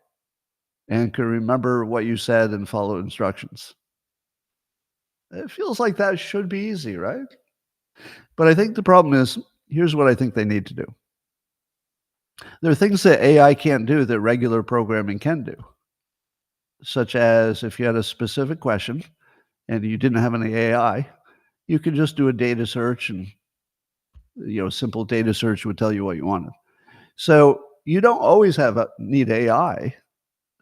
and can remember what you said and follow instructions? It feels like that should be easy, right? But I think the problem is, here's what I think they need to do. There are things that AI can't do that regular programming can do, such as if you had a specific question and you didn't have any AI, you could just do a data search, and simple data search would tell you what you wanted. So you don't always need AI.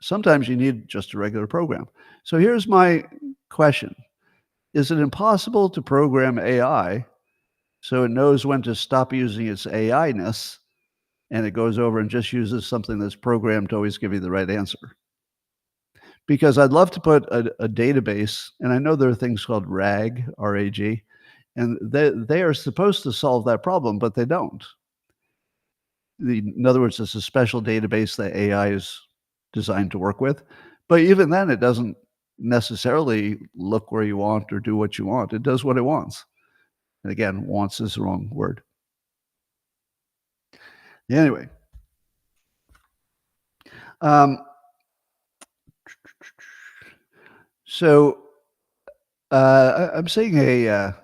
Sometimes you need just a regular program. So here's my question. Is it impossible to program AI so it knows when to stop using its AI-ness and it goes over and just uses something that's programmed to always give you the right answer? Because I'd love to put a database, and I know there are things called RAG, R-A-G, and they are supposed to solve that problem, but they don't. In other words, it's a special database that AI is designed to work with. But even then, it doesn't necessarily look where you want or do what you want. It does what it wants. And again, wants is the wrong word. Anyway, so I'm seeing a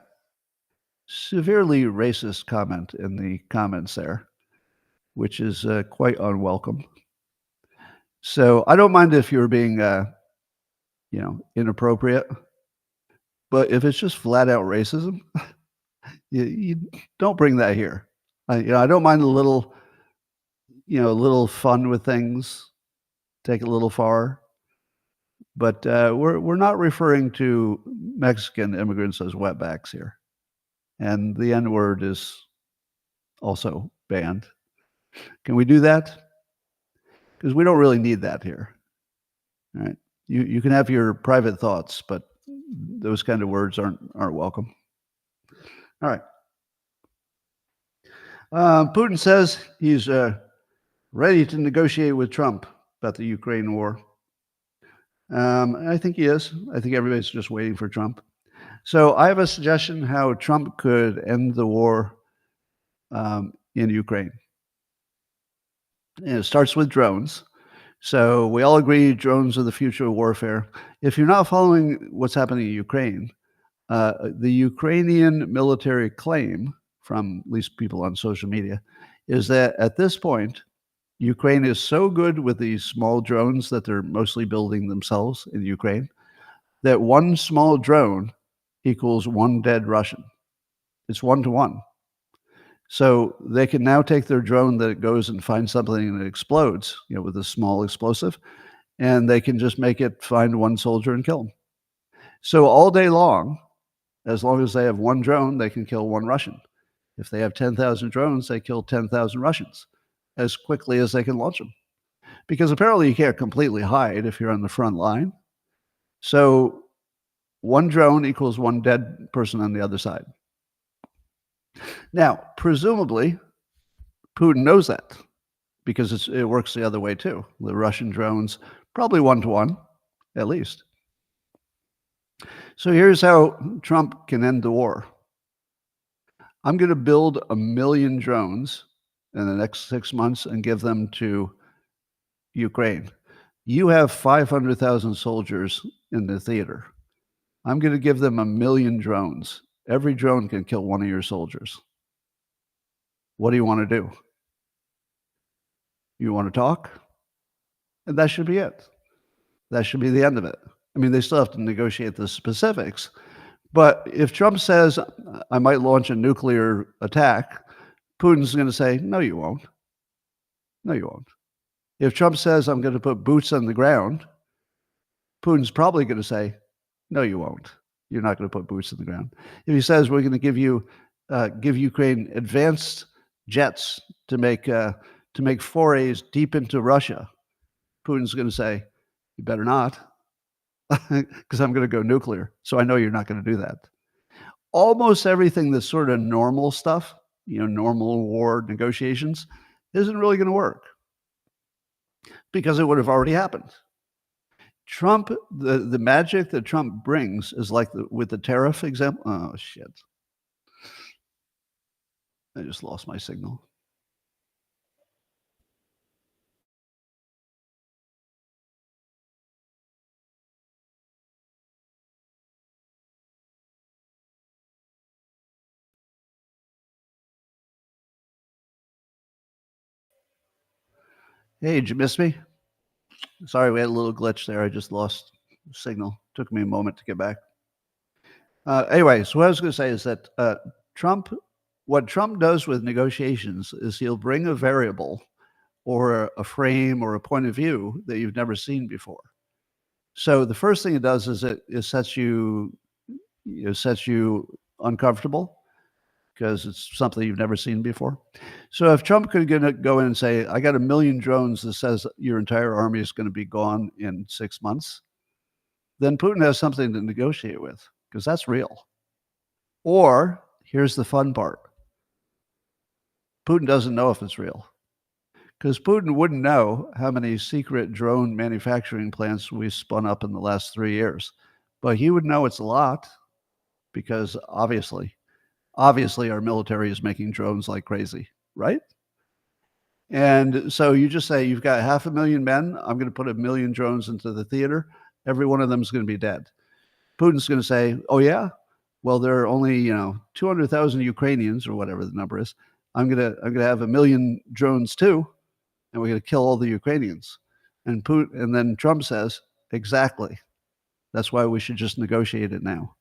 severely racist comment in the comments there, which is quite unwelcome. So I don't mind if you're being, inappropriate, but if it's just flat out racism, you don't bring that here. I don't mind a little fun with things, take it a little far, but we're not referring to Mexican immigrants as wetbacks here, and the N word is also banned. Can we do that? Because we don't really need that here. All right. You can have your private thoughts, but those kind of words aren't welcome. All right. Putin says he's ready to negotiate with Trump about the Ukraine war. I think he is. I think everybody's just waiting for Trump. So I have a suggestion how Trump could end the war in Ukraine. And it starts with drones. So we all agree drones are the future of warfare. If you're not following what's happening in Ukraine, the Ukrainian military claim, from at least people on social media, is that at this point, Ukraine is so good with these small drones that they're mostly building themselves in Ukraine, that one small drone equals one dead Russian. It's 1-to-1. So they can now take their drone that goes and finds something and it explodes, with a small explosive, and they can just make it find one soldier and kill him. So all day long, as long as they have one drone, they can kill one Russian. If they have 10,000 drones, they kill 10,000 Russians as quickly as they can launch them. Because apparently you can't completely hide if you're on the front line. So one drone equals one dead person on the other side. Now, presumably, Putin knows that because it works the other way too. The Russian drones, probably 1-to-1, at least. So here's how Trump can end the war. I'm going to build 1 million drones in the next 6 months and give them to Ukraine. You have 500,000 soldiers in the theater. I'm going to give them 1 million drones. Every drone can kill one of your soldiers. What do you want to do? You want to talk? And that should be it. That should be the end of it. I mean, they still have to negotiate the specifics. But if Trump says, I might launch a nuclear attack, Putin's going to say, no, you won't. No, you won't. If Trump says, I'm going to put boots on the ground, Putin's probably going to say, no, you won't. You're not going to put boots in the ground. If he says we're going to give Ukraine advanced jets to make forays deep into Russia, Putin's going to say, "You better not, because I'm going to go nuclear." So I know you're not going to do that. Almost everything that's sort of normal stuff, normal war negotiations, isn't really going to work because it would have already happened. Trump, the magic that Trump brings is like with the tariff example. Oh, shit. I just lost my signal. Hey, did you miss me? Sorry, we had a little glitch there. I just lost signal. Took me a moment to get back. Anyway, so what I was going to say is that what Trump does with negotiations is he'll bring a variable or a frame or a point of view that you've never seen before. So the first thing it does is it sets you uncomfortable because it's something you've never seen before. So if Trump could go in and say, "I got 1 million drones that says your entire army is going to be gone in 6 months," then Putin has something to negotiate with because that's real. Or here's the fun part: Putin doesn't know if it's real because Putin wouldn't know how many secret drone manufacturing plants we spun up in the last 3 years, but he would know it's a lot because obviously our military is making drones like crazy, right? And so you just say, you've got 500,000 men. I'm going to put 1 million drones into the theater. Every one of them is going to be dead. Putin's going to say, oh, yeah? Well, there are only, 200,000 Ukrainians or whatever the number is. I'm going to have 1 million drones too, and we're going to kill all the Ukrainians. And then Trump says, exactly. That's why we should just negotiate it now.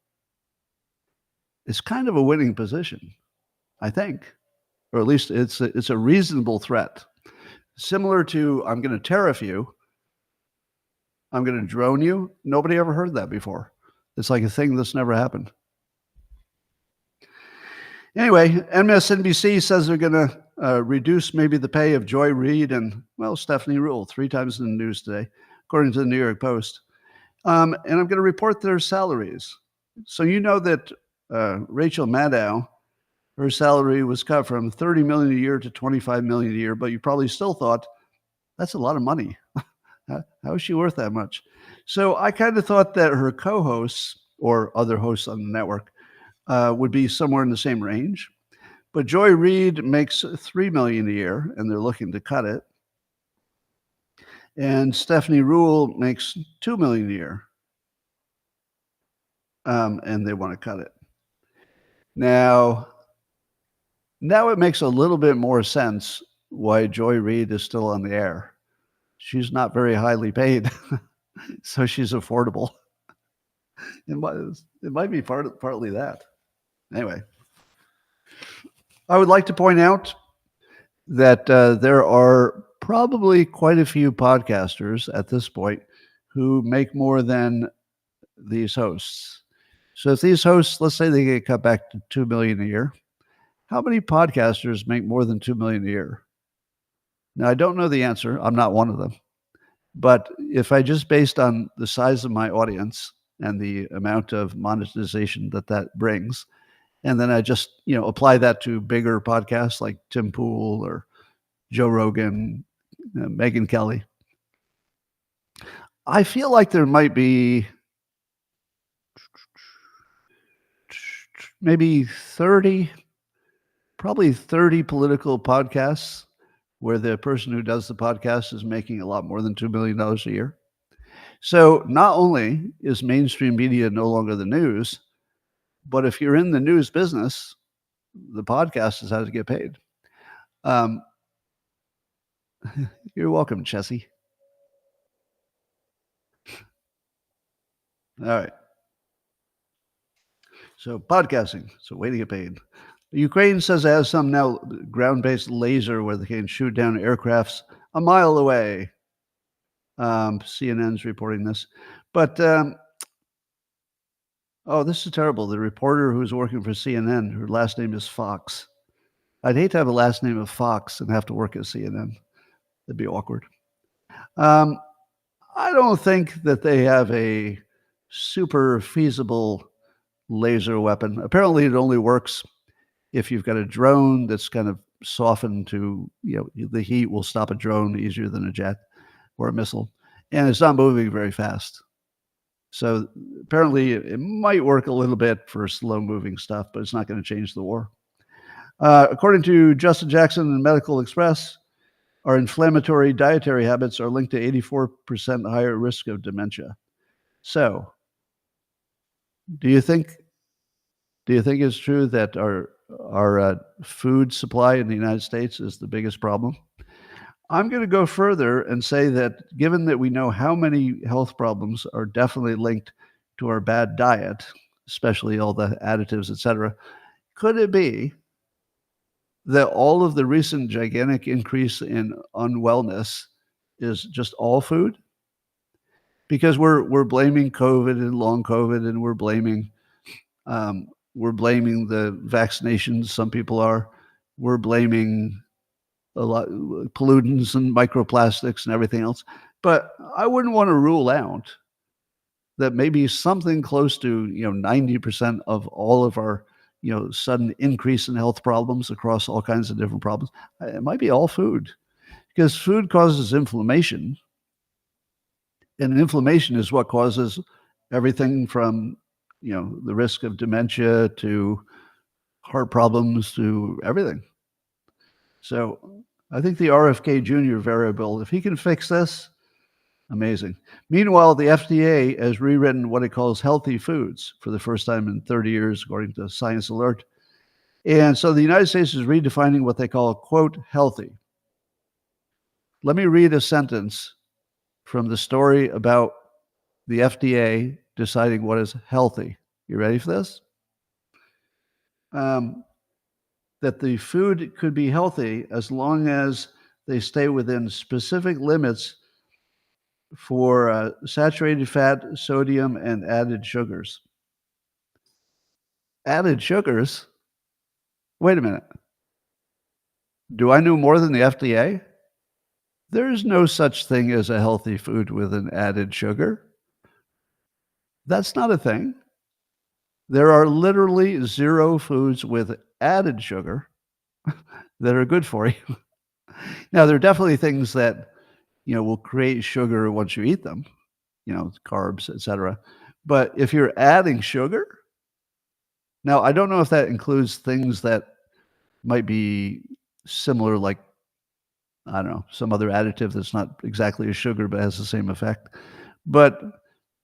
It's kind of a winning position, I think, or at least it's a reasonable threat. Similar to, I'm going to tariff you, I'm going to drone you. Nobody ever heard that before. It's like a thing that's never happened. Anyway, MSNBC says they're going to reduce maybe the pay of Joy Reid and, Stephanie Ruhle 3 times in the news today, according to the New York Post. And I'm going to report their salaries. So you know that Rachel Maddow, her salary was cut from $30 million a year to $25 million a year, but you probably still thought, that's a lot of money. How is she worth that much? So I kind of thought that her co-hosts or other hosts on the network would be somewhere in the same range. But Joy Reid makes $3 million a year, and they're looking to cut it. And Stephanie Ruhle makes $2 million a year, and they want to cut it. Now it makes a little bit more sense why Joy Reid is still on the air. She's not very highly paid, so she's affordable. It might be partly that. Anyway, I would like to point out that there are probably quite a few podcasters at this point who make more than these hosts. So if these hosts, let's say they get cut back to $2 million a year, how many podcasters make more than $2 million a year? Now, I don't know the answer. I'm not one of them. But if I just based on the size of my audience and the amount of monetization that brings, and then I just, apply that to bigger podcasts like Tim Pool or Joe Rogan, Megyn Kelly, I feel like there might be maybe 30 political podcasts where the person who does the podcast is making a lot more than $2 million a year. So not only is mainstream media no longer the news, but if you're in the news business, the podcast is how to get paid. You're welcome, Chessie. All right. So podcasting, it's a way to get paid. Ukraine says it has some now ground-based laser where they can shoot down aircrafts a mile away. CNN's reporting this. But Oh, this is terrible. The reporter who's working for CNN, her last name is Fox. I'd hate to have a last name of Fox and have to work at CNN. That'd be awkward. Um, I don't think that they have a super feasible laser weapon. Apparently, it only works if you've got a drone that's kind of softened to, the heat will stop a drone easier than a jet or a missile. And it's not moving very fast. So apparently it might work a little bit for slow moving stuff, but it's not going to change the war. According to Justin Jackson and Medical Express, our inflammatory dietary habits are linked to 84% higher risk of dementia. So, do you think it's true that our food supply in the United States is the biggest problem? I'm going to go further and say that given that we know how many health problems are definitely linked to our bad diet, especially all the additives, et cetera, could it be that all of the recent gigantic increase in unwellness is just all food? Because we're blaming COVID and long COVID, and we're blaming the vaccinations. Some people are. We're blaming a lot pollutants and microplastics and everything else. But I wouldn't want to rule out that maybe something close to 90% of all of our sudden increase in health problems across all kinds of different problems, it might be all food, because food causes inflammation, and inflammation is what causes everything from the risk of dementia to heart problems to everything. So I think the RFK Jr. variable, if he can fix this, amazing. Meanwhile, the FDA has rewritten what it calls healthy foods for the first time in 30 years, according to Science Alert. And so the United States is redefining what they call, quote, healthy. Let me read a sentence from the story about the FDA deciding what is healthy. You ready for this? That the food could be healthy as long as they stay within specific limits for saturated fat, sodium, and added sugars. Added sugars? Wait a minute. Do I know more than the FDA? There is no such thing as a healthy food with an added sugar. That's not a thing. There are literally zero foods with added sugar that are good for you. Now, there are definitely things that will create sugar once you eat them, carbs, etc. But if you're adding sugar, now I don't know if that includes things that might be similar, like, I don't know, some other additive that's not exactly a sugar but has the same effect. But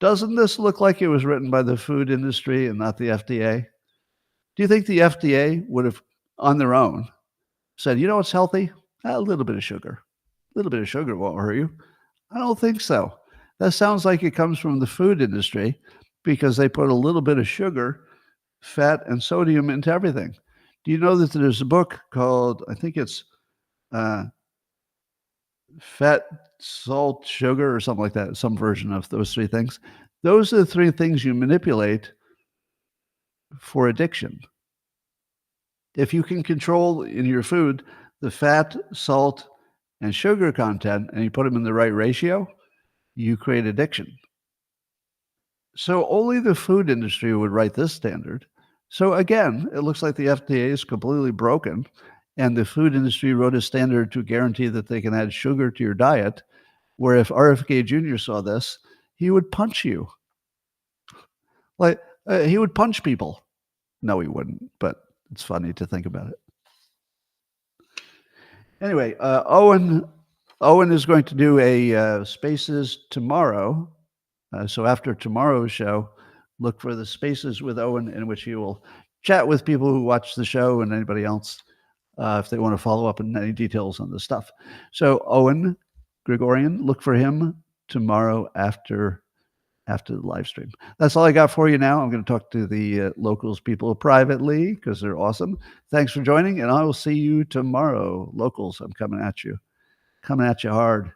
doesn't this look like it was written by the food industry and not the FDA? Do you think the FDA would have, on their own, said, what's healthy? A little bit of sugar. A little bit of sugar won't hurt you. I don't think so. That sounds like it comes from the food industry, because they put a little bit of sugar, fat, and sodium into everything. Do you know that there's a book called, I think it's Fat, Salt, Sugar, or something like that, some version of those three things. Those are the three things you manipulate for addiction. If you can control in your food the fat, salt, and sugar content, and you put them in the right ratio, you create addiction. So only the food industry would write this standard. So again, it looks like the FDA is completely broken, and the food industry wrote a standard to guarantee that they can add sugar to your diet, where if RFK Jr. saw this, he would punch you. He would punch people. No, he wouldn't, but it's funny to think about it. Anyway, Owen is going to do a Spaces tomorrow. So after tomorrow's show, look for the Spaces with Owen, in which he will chat with people who watch the show and anybody else if they want to follow up on any details on the stuff. So Owen Gregorian, look for him tomorrow after the live stream. That's all I got for you now. I'm going to talk to the locals people privately because they're awesome. Thanks for joining, and I will see you tomorrow. Locals, I'm coming at you hard.